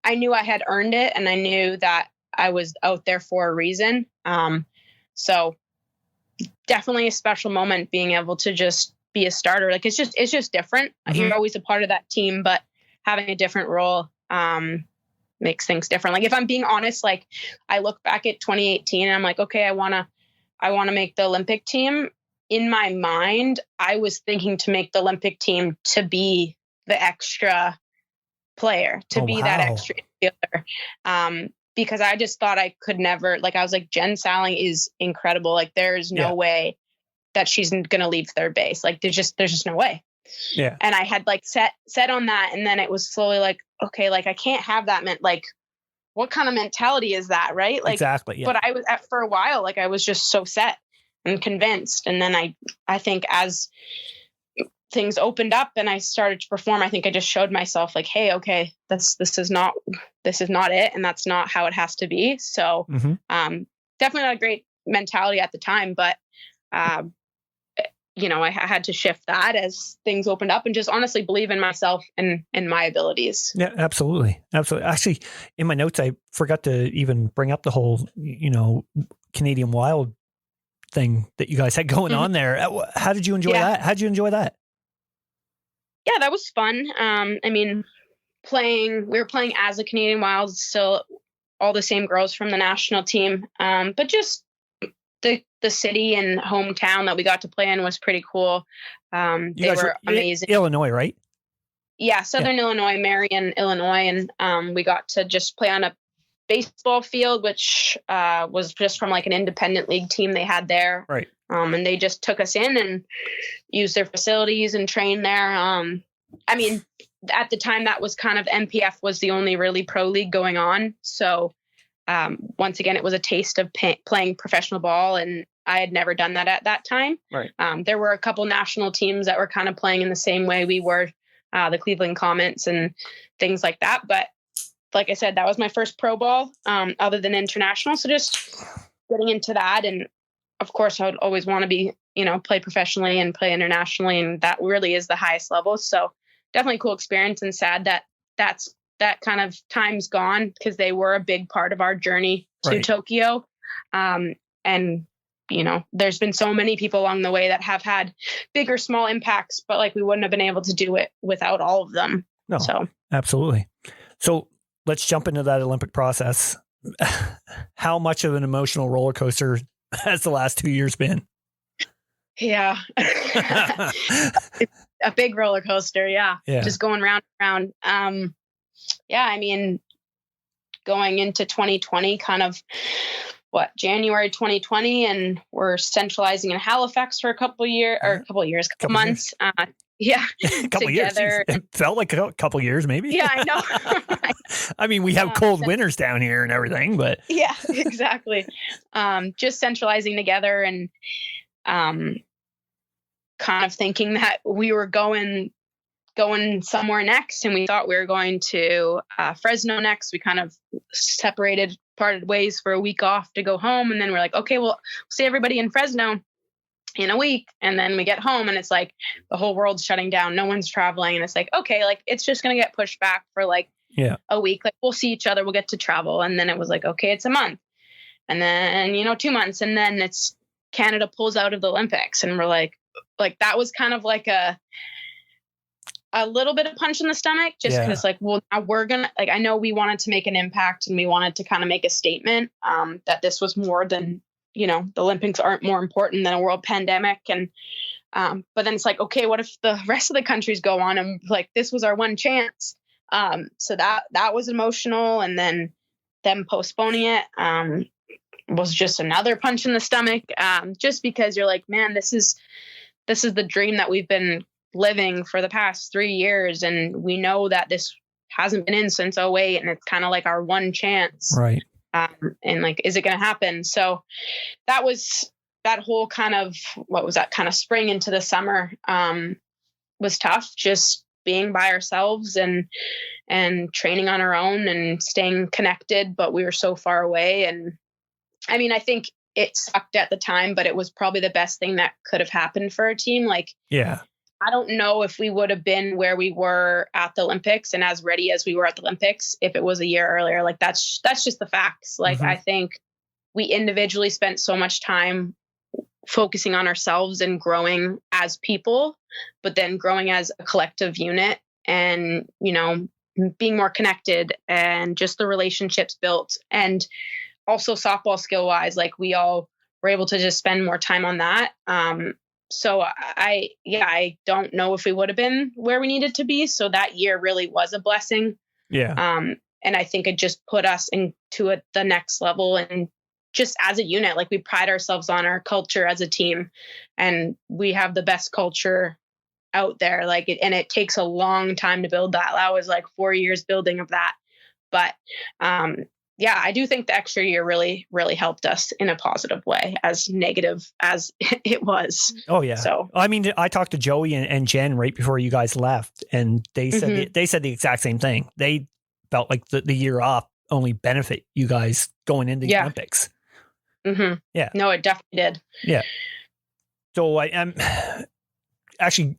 Speaker 3: I knew I had earned it, and I knew that I was out there for a reason. So definitely a special moment being able to just be a starter. Like it's just different. You're always a part of that team, but having a different role makes things different. Like if I'm being honest, like I look back at 2018 and I'm like, okay, I want to make the Olympic team. In my mind, I was thinking to make the Olympic team to be the extra player, to be that extra fielder. Because I just thought I could never, like, I was like, Jen Salling is incredible. Like there's no way that she's going to leave third base. Like there's just no way. Yeah. And I had like set on that. And then it was slowly like, okay, like I can't have that like, what kind of mentality is that? Right. Like, exactly. Yeah. But I was for a while, like I was just so set and convinced. And then I think as things opened up and I started to perform, I think I just showed myself like, hey, okay, this is not it. And that's not how it has to be. So, definitely not a great mentality at the time, but, I had to shift that as things opened up and just honestly believe in myself and my abilities.
Speaker 1: Yeah, absolutely. Absolutely. Actually, in my notes, I forgot to even bring up the whole, Canadian Wild thing that you guys had going on there. How did you enjoy that? How did you enjoy that?
Speaker 3: Yeah, that was fun. We were playing as a Canadian Wild, still all the same girls from the national team. But just the city and hometown that we got to play in was pretty cool. They were amazing.
Speaker 1: Illinois, right?
Speaker 3: Yeah, Southern Illinois, Marion, Illinois. And we got to just play on a baseball field, which was just from like an independent league team they had there. Right. And they just took us in and used their facilities and trained there. At the time that was kind of MPF was the only really pro league going on. So once again, it was a taste of playing professional ball, and I had never done that at that time. Right. There were a couple national teams that were kind of playing in the same way we were, the Cleveland Comets and things like that. But like I said, that was my first pro ball, other than international. So just getting into that. And of course I would always want to be, play professionally and play internationally. And that really is the highest level. So definitely a cool experience, and sad that that kind of time's gone, because they were a big part of our journey to Tokyo. And, there's been so many people along the way that have had big or small impacts, but like we wouldn't have been able to do it without all of them.
Speaker 1: No, so absolutely. So let's jump into that Olympic process. How much of an emotional roller coaster has the last 2 years been?
Speaker 3: Yeah. It's a big roller coaster. Yeah. Just going round and round. Going into 2020, kind of January 2020, and we're centralizing in Halifax for a couple months. Yeah.
Speaker 1: A couple years. It felt like a couple years, maybe.
Speaker 3: Yeah, I know.
Speaker 1: We have cold winters down here and everything, but.
Speaker 3: Yeah, exactly. Just centralizing together and kind of thinking that we were going somewhere next, and we thought we were going to Fresno next. We kind of parted ways for a week off to go home, and then we're like, okay, we'll see everybody in Fresno in a week. And then we get home and it's like the whole world's shutting down, no one's traveling, and it's like, okay, like it's just gonna get pushed back for like a week. Like we'll see each other, we'll get to travel. And then it was like, okay, it's a month, and then 2 months, and then it's Canada pulls out of the Olympics, and we're like that was kind of like a little bit of punch in the stomach, just because now we're gonna, I know we wanted to make an impact, and we wanted to kind of make a statement that this was more than, the Olympics aren't more important than a world pandemic. And but then it's like, okay, what if the rest of the countries go on, and like this was our one chance. So that was emotional, and then them postponing it was just another punch in the stomach, just because you're like, man, this is the dream that we've been living for the past 3 years, and we know that this hasn't been in since 2008, and it's kind of like our one chance, right? And like, is it going to happen? So that whole kind of spring into the summer was tough, just being by ourselves and training on our own and staying connected, but we were so far away. And I think it sucked at the time, but it was probably the best thing that could have happened for our team. Like, I don't know if we would have been where we were at the Olympics and as ready as we were at the Olympics if it was a year earlier. Like that's just the facts. Like I think we individually spent so much time focusing on ourselves and growing as people, but then growing as a collective unit and, you know, being more connected and just the relationships built. And also softball skill wise, like we all were able to just spend more time on that. So I don't know if we would have been where we needed to be. So that year really was a blessing.
Speaker 1: Yeah.
Speaker 3: And I think it just put us into the next level. And just as a unit, like we pride ourselves on our culture as a team, and we have the best culture out there. And it takes a long time to build that. That was like 4 years building of that. But I do think the extra year really, really helped us in a positive way, as negative as it was.
Speaker 1: Oh yeah.
Speaker 3: So
Speaker 1: I mean, I talked to Joey and Jen right before you guys left, and they said they said the exact same thing. They felt like the year off only benefit you guys going into the Olympics. Yeah.
Speaker 3: No, it definitely did.
Speaker 1: Yeah. So I am actually,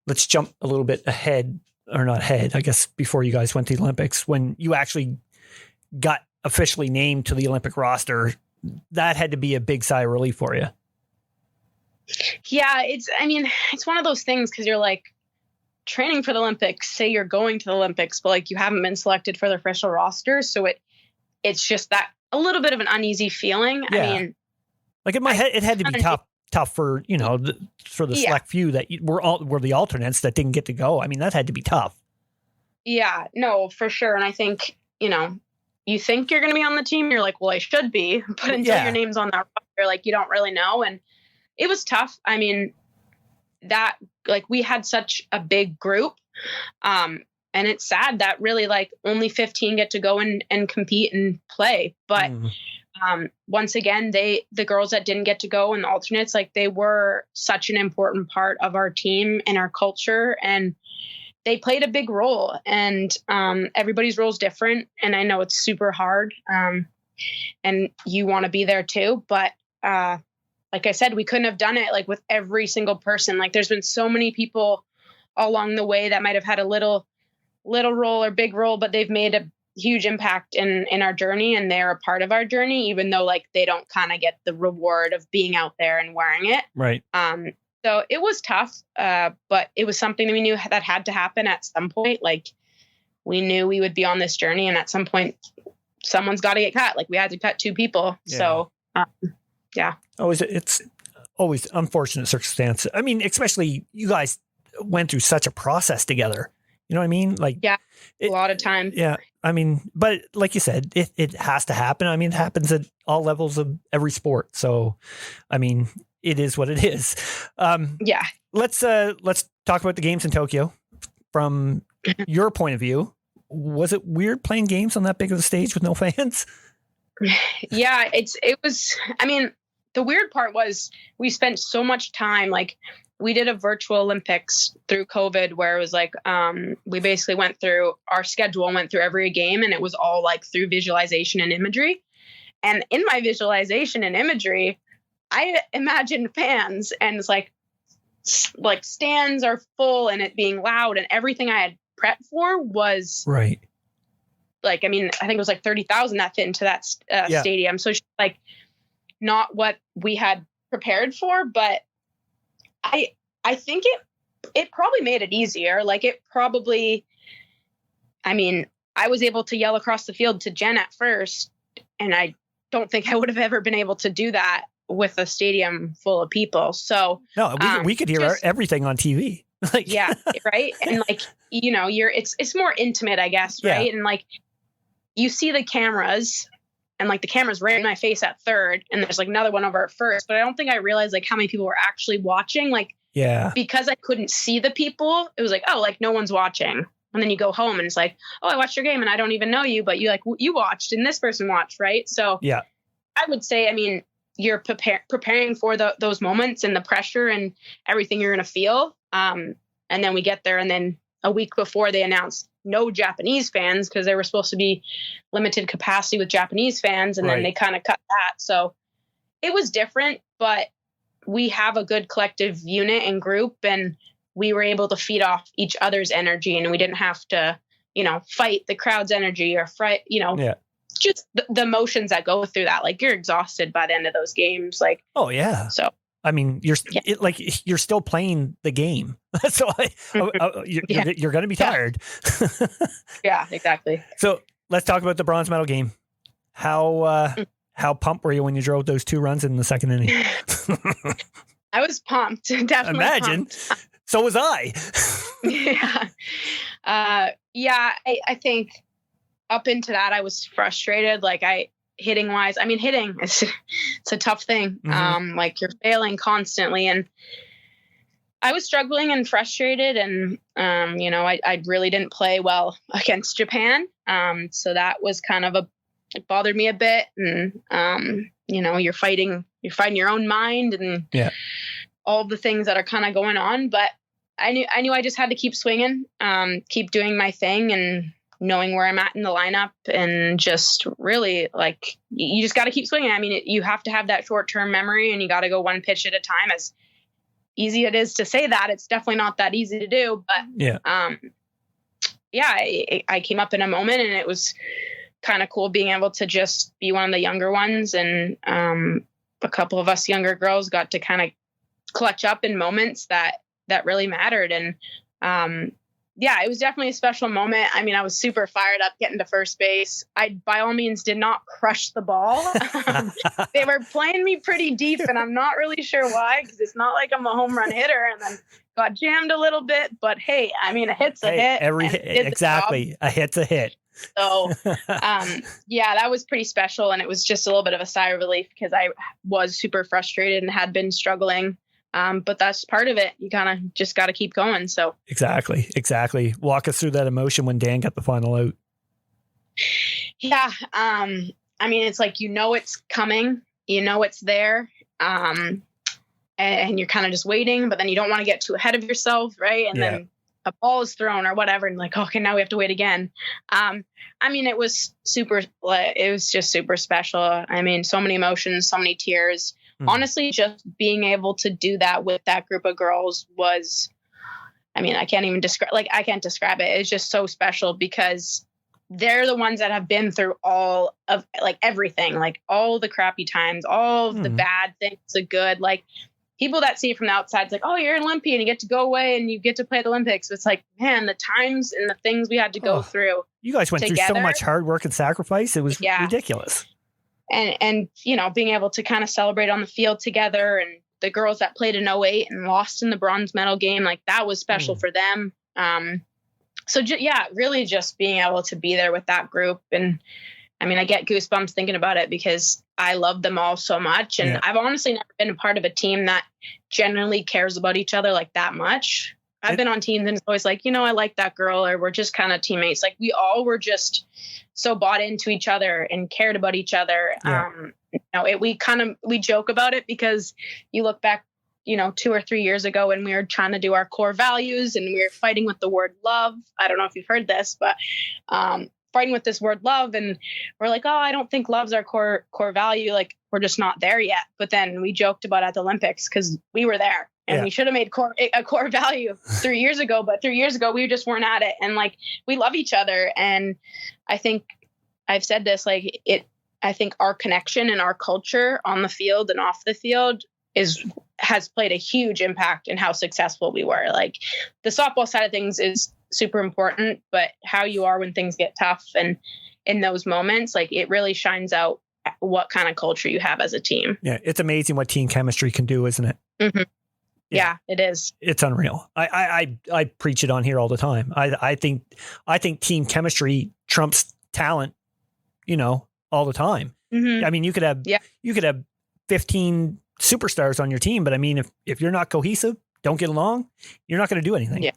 Speaker 1: let's jump a little bit ahead, or not ahead, I guess, before you guys went to the Olympics, when you actually got officially named to the Olympic roster. That had to be a big sigh of relief for you.
Speaker 3: Yeah, it's one of those things, because you're like training for the Olympics, say you're going to the Olympics, but like you haven't been selected for the official roster. So it's just that a little bit of an uneasy feeling.
Speaker 1: Yeah.
Speaker 3: I mean,
Speaker 1: like in my head, it had to be tough for, you know, for the select few that were the alternates that didn't get to go. I mean, that had to be tough.
Speaker 3: Yeah, no, for sure. And I think, you know, you think you're going to be on the team. You're like, well, I should be, but until your name's on that roster, like you don't really know. And it was tough. I mean, that like we had such a big group. And it's sad that really like only 15 get to go and compete and play. But once again, the girls that didn't get to go and the alternates, like they were such an important part of our team and our culture, and they played a big role. And everybody's role is different. And I know it's super hard. And you want to be there too. But like I said, we couldn't have done it like with every single person. Like there's been so many people along the way that might have had a little role or big role, but they've made a huge impact in our journey, and they're a part of our journey, even though like they don't kind of get the reward of being out there and wearing it.
Speaker 1: Right.
Speaker 3: So it was tough, but it was something that we knew that had to happen at some point. Like we knew we would be on this journey, and at some point someone's got to get cut. Like we had to cut 2 people. Yeah. So it's always unfortunate circumstance. I mean, especially you guys went through such a process together. You know what I mean? Like, a lot of time.
Speaker 1: Yeah. I mean, but like you said, it has to happen. I mean, it happens at all levels of every sport. So, I mean, it is what it is. Let's talk about the games in Tokyo from your point of view. Was it weird playing games on that big of a stage with no fans?
Speaker 3: Yeah, it was, I mean, the weird part was we spent so much time, like we did a virtual Olympics through COVID where it was like, we basically went through our schedule and went through every game, and it was all like through visualization and imagery. And in my visualization and imagery, I imagined fans, and it's like stands are full and it being loud, and everything I had prepped for was
Speaker 1: right.
Speaker 3: Like, I mean, I think it was like 30,000 that fit into that stadium. So it's like not what we had prepared for, but I think it probably made it easier. Like it probably, I mean, I was able to yell across the field to Jen at first, and I don't think I would have ever been able to do that with a stadium full of people. So
Speaker 1: no, we could hear everything on TV. Like,
Speaker 3: yeah. Right. And like, you know, it's more intimate, I guess. Right. Yeah. And like, you see the cameras, and like the camera's right in my face at third, and there's like another one over at first, but I don't think I realized like how many people were actually watching. Like, yeah, because I couldn't see the people, it was like, oh, like no one's watching. And then you go home and it's like, oh, I watched your game and I don't even know you, but you watched and this person watched. Right. So yeah, I would say, I mean, you're preparing for those moments and the pressure and everything you're going to feel. And then we get there, and then a week before they announced no Japanese fans because they were supposed to be limited capacity with Japanese fans. And then they kind of cut that. So it was different, but we have a good collective unit and group, and we were able to feed off each other's energy, and we didn't have to, fight the crowd's energy or fight, just the emotions that go through that. Like, you're exhausted by the end of those games. Like,
Speaker 1: oh yeah.
Speaker 3: So,
Speaker 1: I mean, you're still playing the game. So you're going to be tired.
Speaker 3: Yeah, exactly.
Speaker 1: So let's talk about the bronze medal game. How pumped were you when you drove those 2 runs in the second inning?
Speaker 3: I was pumped. Definitely.
Speaker 1: Imagine.
Speaker 3: Pumped.
Speaker 1: So was I.
Speaker 3: Yeah. I think up into that, I was frustrated. Like, hitting wise, hitting it's a tough thing.
Speaker 1: Mm-hmm.
Speaker 3: Like, you're failing constantly, and I was struggling and frustrated, and I really didn't play well against Japan. So that was kind of it bothered me a bit, and you're fighting your own mind and all the things that are kind of going on. But I knew I just had to keep swinging, keep doing my thing, and knowing where I'm at in the lineup, and just really, like, you just got to keep swinging. You have to have that short-term memory, and you got to go one pitch at a time. As easy it is to say that, it's definitely not that easy to do. But I came up in a moment, and it was kind of cool being able to just be one of the younger ones. And a couple of us younger girls got to kind of clutch up in moments that really mattered. And it was definitely a special moment. I was super fired up getting to first base. I, by all means, did not crush the ball. They were playing me pretty deep, and I'm not really sure why, because it's not like I'm a home run hitter, and then got jammed a little bit. But hey, a hit's a hit.
Speaker 1: Exactly. A hit's a hit.
Speaker 3: So, that was pretty special. And it was just a little bit of a sigh of relief, because I was super frustrated and had been struggling. But that's part of it. You kind of just got to keep going. So
Speaker 1: exactly. Walk us through that emotion when Dan got the final out.
Speaker 3: Yeah. It's like, it's coming, it's there. And you're kind of just waiting, but then you don't want to get too ahead of yourself. Right. And then a ball is thrown or whatever, and like, okay, now we have to wait again. It was just super special. So many emotions, so many tears. Honestly, just being able to do that with that group of girls was, I can't even describe, I can't describe it. It's just so special, because they're the ones that have been through all of everything, all the crappy times, all of the bad things, the good, people that see it from the outside, it's like, oh, you're an Olympian, you get to go away and you get to play at the Olympics. It's like, man, the times and the things we had to go through.
Speaker 1: You guys went together through so much hard work and sacrifice. It was ridiculous.
Speaker 3: And being able to kind of celebrate on the field together, and the girls that played in 08 and lost in the bronze medal game, that was special for them. Really just being able to be there with that group. And I get goosebumps thinking about it, because I love them all so much. And I've honestly never been a part of a team that genuinely cares about each other that much. I've been on teams and it's always like, I like that girl, or we're just kind of teammates. We all were just so bought into each other and cared about each other. We joke about it, because you look back, 2 or 3 years ago, when we were trying to do our core values, and we were fighting with the word love. I don't know if you've heard this, but fighting with this word love, and we're like, oh, I don't think love's our core value. We're just not there yet. But then we joked about at the Olympics, because we were there, and we should have made a core value 3 years ago. But 3 years ago, we just weren't at it. And we love each other. And I think I've said this, I think our connection and our culture on the field and off the field has played a huge impact in how successful we were. The softball side of things is super important, but how you are when things get tough and in those moments, it really shines out what kind of culture you have as a team. Yeah.
Speaker 1: It's amazing what team chemistry can do, isn't it?
Speaker 3: Mm-hmm. Yeah, it is.
Speaker 1: It's unreal. I preach it on here all the time. I think team chemistry trumps talent, all the time.
Speaker 3: Mm-hmm.
Speaker 1: You could have 15 superstars on your team, but if you're not cohesive, don't get along, you're not going to do anything.
Speaker 3: Yeah,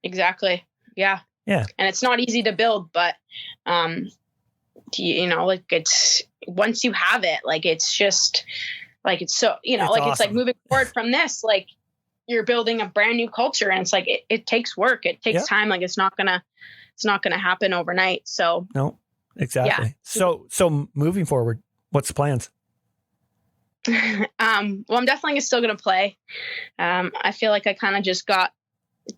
Speaker 3: exactly. Yeah.
Speaker 1: Yeah.
Speaker 3: And it's not easy to build, but, it's, once you have it, it's just it's so, it's awesome. It's moving forward from this, you're building a brand new culture, and it's it takes work. It takes time. It's not gonna happen overnight. So
Speaker 1: no, exactly. Yeah. So moving forward, what's the plans?
Speaker 3: Well, I'm definitely still going to play. I feel like I kind of just got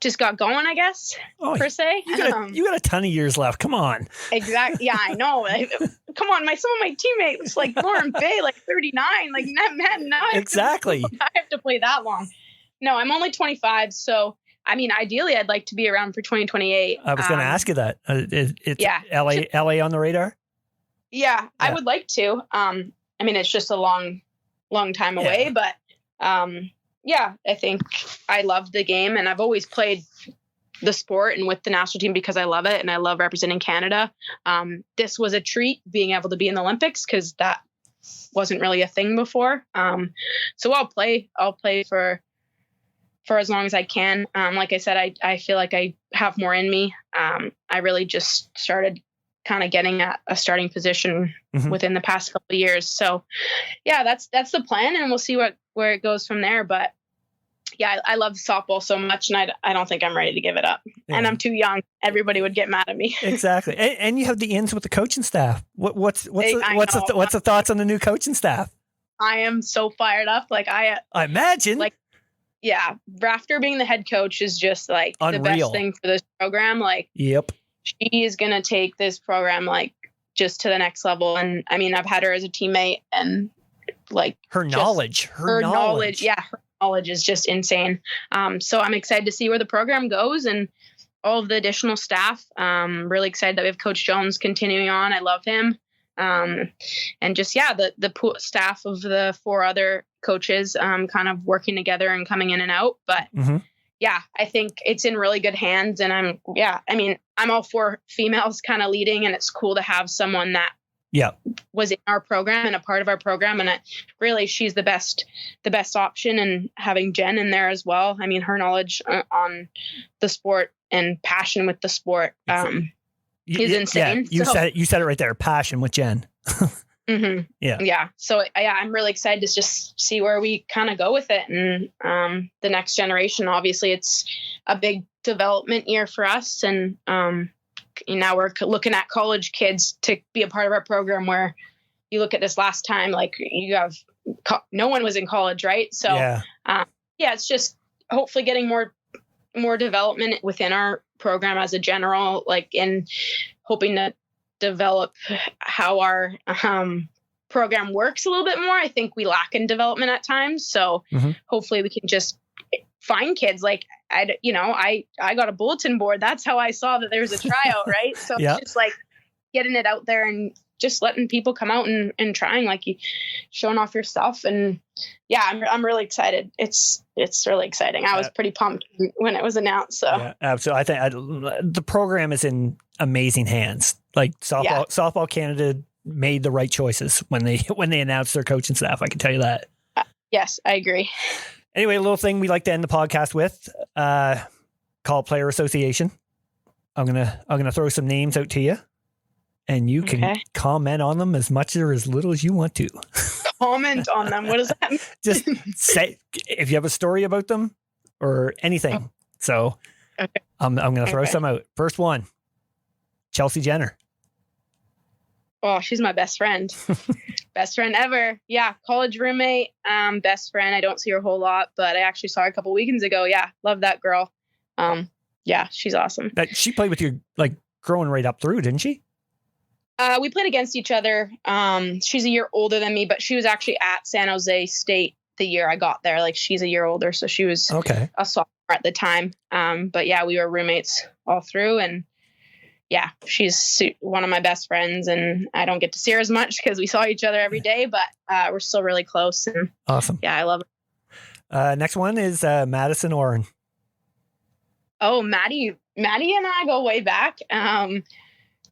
Speaker 3: just got going, I guess, per se.
Speaker 1: You got a ton of years left. Come on.
Speaker 3: Exactly. Yeah, I know. Come on, some of my teammates like Lauren Bay, like 39, like man, now
Speaker 1: Exactly.
Speaker 3: I have to play that long. No, I'm only 25, so I mean, ideally, I'd like to be around for 2028.
Speaker 1: I was going to ask you that. It's LA on the radar.
Speaker 3: Yeah, I would like to. I mean, it's just a long time away, but I think I love the game, and I've always played the sport and with the national team because I love it and I love representing Canada. This was a treat being able to be in the Olympics because that wasn't really a thing before. So I'll play for as long as I can. Like I said, I feel like I have more in me. I really just started kind of getting at a starting position within the past couple of years. So yeah, that's the plan, and we'll see where it goes from there. But yeah, I love softball so much, and I don't think I'm ready to give it up. Yeah. And I'm too young. Everybody would get mad at me.
Speaker 1: Exactly. And you have the ins with the coaching staff. What's the thoughts on the new coaching staff?
Speaker 3: I am so fired up. Like I
Speaker 1: imagine.
Speaker 3: Like, yeah, Rafter being the head coach is just like
Speaker 1: unreal.
Speaker 3: The best thing for this program. Like,
Speaker 1: yep.
Speaker 3: She is going to take this program like just to the next level. And I mean, I've had her as a teammate, and like
Speaker 1: her knowledge.
Speaker 3: Yeah. Her knowledge is just insane. So I'm excited to see where the program goes and all of the additional staff. Really excited that we have Coach Jones continuing on. I love him. And just, the staff of the 4 other coaches, kind of working together and coming in and out. But yeah, I think it's in really good hands. And I'm all for females kind of leading, and it's cool to have someone that was in our program and a part of our program. And really, she's the best option, and having Jen in there as well. I mean, her knowledge on the sport and passion with the sport is insane.
Speaker 1: Yeah, you said it right there. Passion with Jen.
Speaker 3: Yeah. So I'm really excited to just see where we kind of go with it. And the next generation, obviously it's a big development year for us. And now we're looking at college kids to be a part of our program, where you look at this last time, like you have, no one was in college, right? So it's just hopefully getting more development within our program as a general, like, in hoping to develop how our program works a little bit more. I think we lack in development at times. So hopefully we can just find kids. Like, I got a bulletin board. That's how I saw that there was a tryout, right? So it's just like getting it out there and just letting people come out and trying, like, you showing off your stuff. And yeah, I'm really excited. It's really exciting. I was pretty pumped when it was announced. So
Speaker 1: yeah, absolutely. I think the program is in amazing hands. Like softball Canada made the right choices when they announced their coaching staff. I can tell you that.
Speaker 3: Yes, I agree.
Speaker 1: Anyway, a little thing we like to end the podcast with, call player association. I'm gonna throw some names out to you, and you can comment on them as much or as little as you want to.
Speaker 3: Comment on them. What does that mean?
Speaker 1: Just say if you have a story about them or anything. So I'm gonna throw some out. First one, Chelsea Jenner.
Speaker 3: Oh, she's my best friend. Best friend ever. Yeah. College roommate, best friend. I don't see her a whole lot, but I actually saw her a couple weekends ago. Yeah. Love that girl. Yeah, she's awesome.
Speaker 1: She played with you, like, growing right up through, didn't she?
Speaker 3: We played against each other. She's a year older than me, but she was actually at San Jose State the year I got there. Like, she's a year older, so she was a sophomore at the time. But yeah, we were roommates all through, and yeah, she's one of my best friends, and I don't get to see her as much because we saw each other every day, but we're still really close. And
Speaker 1: awesome.
Speaker 3: Yeah, I love her.
Speaker 1: Next one is Madison Oren.
Speaker 3: Oh, Maddie and I go way back.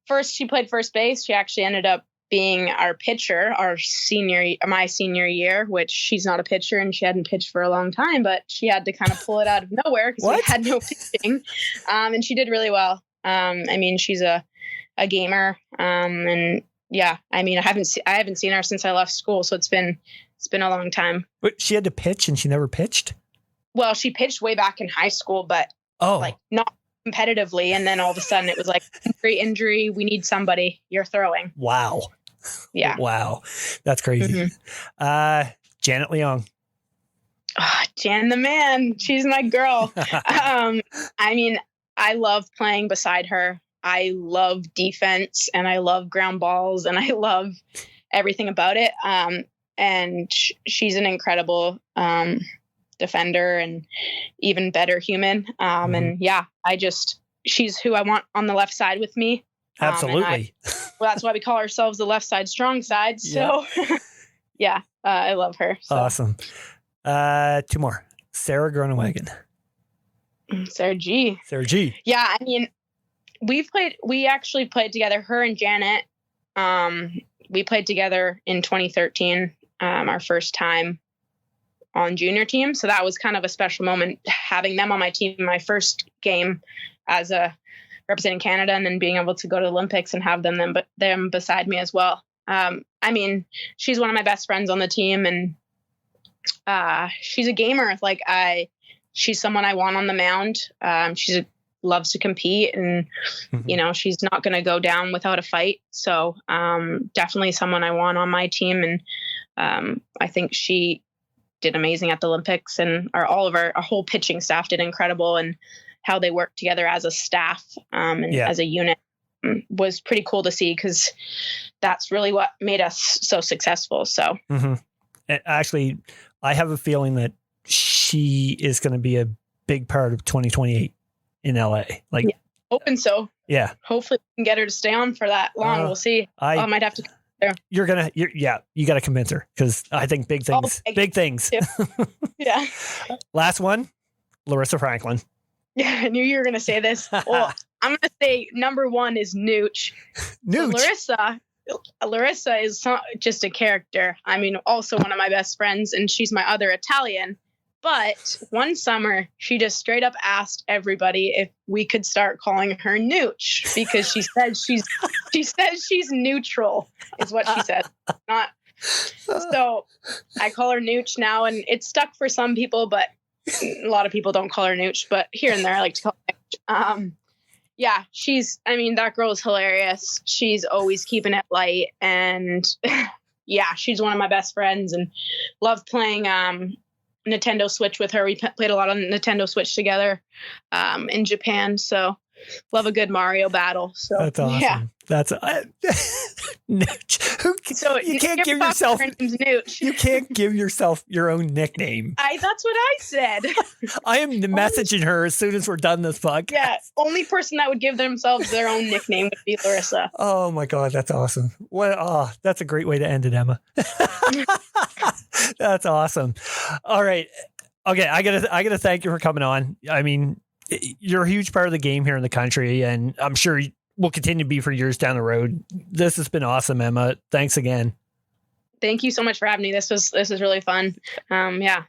Speaker 3: First, she played first base. She actually ended up being our pitcher my senior year, which she's not a pitcher and she hadn't pitched for a long time, but she had to kind of pull it out of nowhere because we had no pitching. And she did really well. I mean, she's a gamer. And yeah, I mean, I haven't seen her since I left school. So it's been a long time.
Speaker 1: But she had to pitch and she never pitched? Well,
Speaker 3: she pitched way back in high school, but like not competitively. And then all of a sudden it was like injury. We need somebody. You're throwing.
Speaker 1: Wow.
Speaker 3: Yeah.
Speaker 1: Wow. That's crazy. Janet Leong.
Speaker 3: Jan the man, she's my girl. I mean, I love playing beside her. I love defense and I love ground balls and I love everything about it. And she's an incredible defender and even better human. And yeah, she's who I want on the left side with me.
Speaker 1: Absolutely.
Speaker 3: Well, that's why we call ourselves the left side strong side. So yeah, I love her. So.
Speaker 1: Awesome. 2 more. Sarah Groenewegen.
Speaker 3: Sarah G. Yeah, I mean, we actually played together, her and Janet. We played together in 2013, our first time on junior team. So that was kind of a special moment having them on my team, my first game as a representing Canada, and then being able to go to the Olympics and have them beside me as well. I mean, she's one of my best friends on the team, and she's a gamer. She's someone I want on the mound. Loves to compete, and you know, she's not going to go down without a fight. So definitely someone I want on my team, and I think she did amazing at the Olympics, and our whole pitching staff did incredible, and how they worked together as a staff and as a unit was pretty cool to see, because that's really what made us so successful. So
Speaker 1: actually, I have a feeling that she is going to be a big part of 2028 in LA.
Speaker 3: Hoping so.
Speaker 1: Yeah.
Speaker 3: Hopefully we can get her to stay on for that long. We'll see. I might have to.
Speaker 1: You got to convince her, because I think big things.
Speaker 3: Yeah.
Speaker 1: Last one, Larissa Franklin.
Speaker 3: Yeah, I knew you were going to say this. Well, I'm going to say number 1 is Nooch. So Larissa is just a character. I mean, also one of my best friends, and she's my other Italian. But one summer, she just straight up asked everybody if we could start calling her Nooch, because she says she's neutral, is what she said. So I call her Nooch now, and it's stuck for some people, but a lot of people don't call her Nooch. But here and there, I like to call her Nooch. Yeah, that girl is hilarious. She's always keeping it light, and yeah, she's one of my best friends, and love playing Nintendo Switch with her. We played a lot on Nintendo Switch together in Japan. So love a good Mario battle. So
Speaker 1: that's awesome.
Speaker 3: Yeah.
Speaker 1: That's Nooch. You can't give yourself. You can't give yourself your own nickname.
Speaker 3: That's what I said.
Speaker 1: I am messaging her as soon as we're done this podcast.
Speaker 3: Yeah, only person that would give themselves their own nickname would be Larissa.
Speaker 1: Oh my God, that's awesome. That's a great way to end it, Emma. That's awesome. All right. Okay, I gotta thank you for coming on. I mean, you're a huge part of the game here in the country, and I'm sure will continue to be for years down the road. This has been awesome, Emma. Thanks again.
Speaker 3: Thank you so much for having me. This was really fun. Yeah,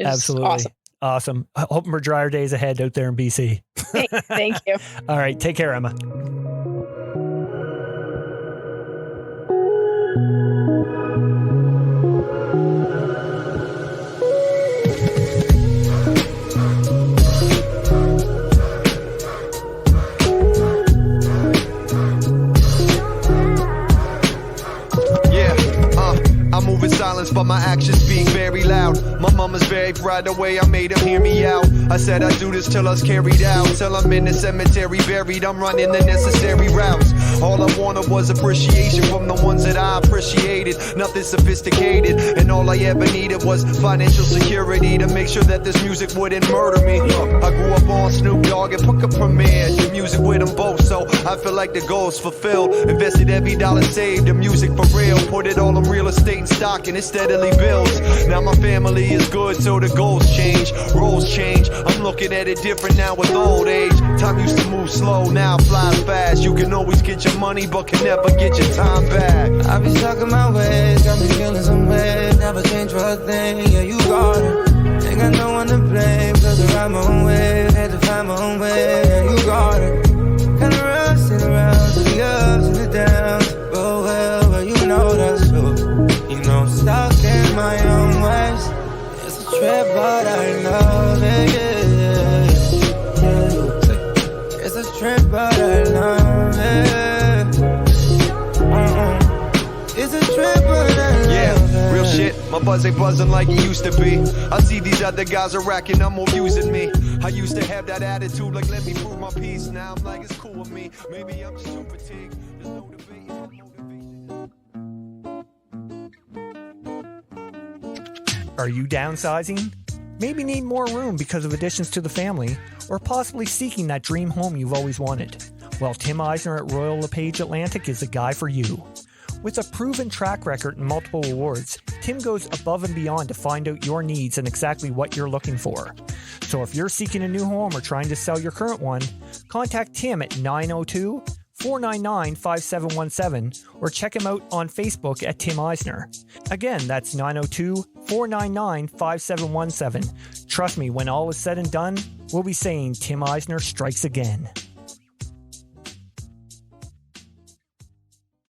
Speaker 1: absolutely awesome. Hoping for drier days ahead out there in BC.
Speaker 3: Thank you.
Speaker 1: All right, take care, Emma.
Speaker 4: In silence, but my actions speak very loud. My mama's very proud the way I made him hear me out. I said I do this till us carried out, till I'm in the cemetery buried. I'm running the necessary routes. All I wanted was appreciation from the ones that I appreciated. Nothing sophisticated, and all I ever needed was financial security to make sure that this music wouldn't murder me. I grew up on Snoop Dogg and Puka Premier, did music with them both, so I feel like the goal's fulfilled. Invested every dollar saved in music for real. Put it all in real estate and stock, and it steadily builds. Now my family is good, so the goals change, roles change. I'm looking at it different now with old age. Time used to move slow, now it flies fast. You can always get your money, but can never get your time back.
Speaker 5: I be stuck in my ways, got me feeling some way. Never change for a thing, yeah, you got it. Ain't got no one to blame, cause I ride my own way. Had to find my own way, yeah, you got it. Kinda rusting around to the ups and the downs. Oh well, you know that's true. You know I'm stuck in my own ways. It's a trip, but I love it, yeah. It's a trip, but I love it. It's a trip, but I love it.
Speaker 4: Real Shit, my buzz ain't buzzing like it used to be. I see these other guys are racking up more views than me. I used to have that attitude like let me prove my piece. Now I'm like it's cool with me. Maybe I'm just too fatigued. There's no debating my motivation.
Speaker 1: Are you downsizing? Maybe need more room because of additions to the family, or possibly seeking that dream home you've always wanted? Well, Tim Eisner at Royal LePage Atlantic is the guy for you. With a proven track record and multiple awards, Tim goes above and beyond to find out your needs and exactly what you're looking for. So if you're seeking a new home or trying to sell your current one, contact Tim at 902-499-5717 or check him out on Facebook at Tim Eisner. Again, that's 902-499-5717. Trust me, when all is said and done, we'll be saying Tim Eisner strikes again.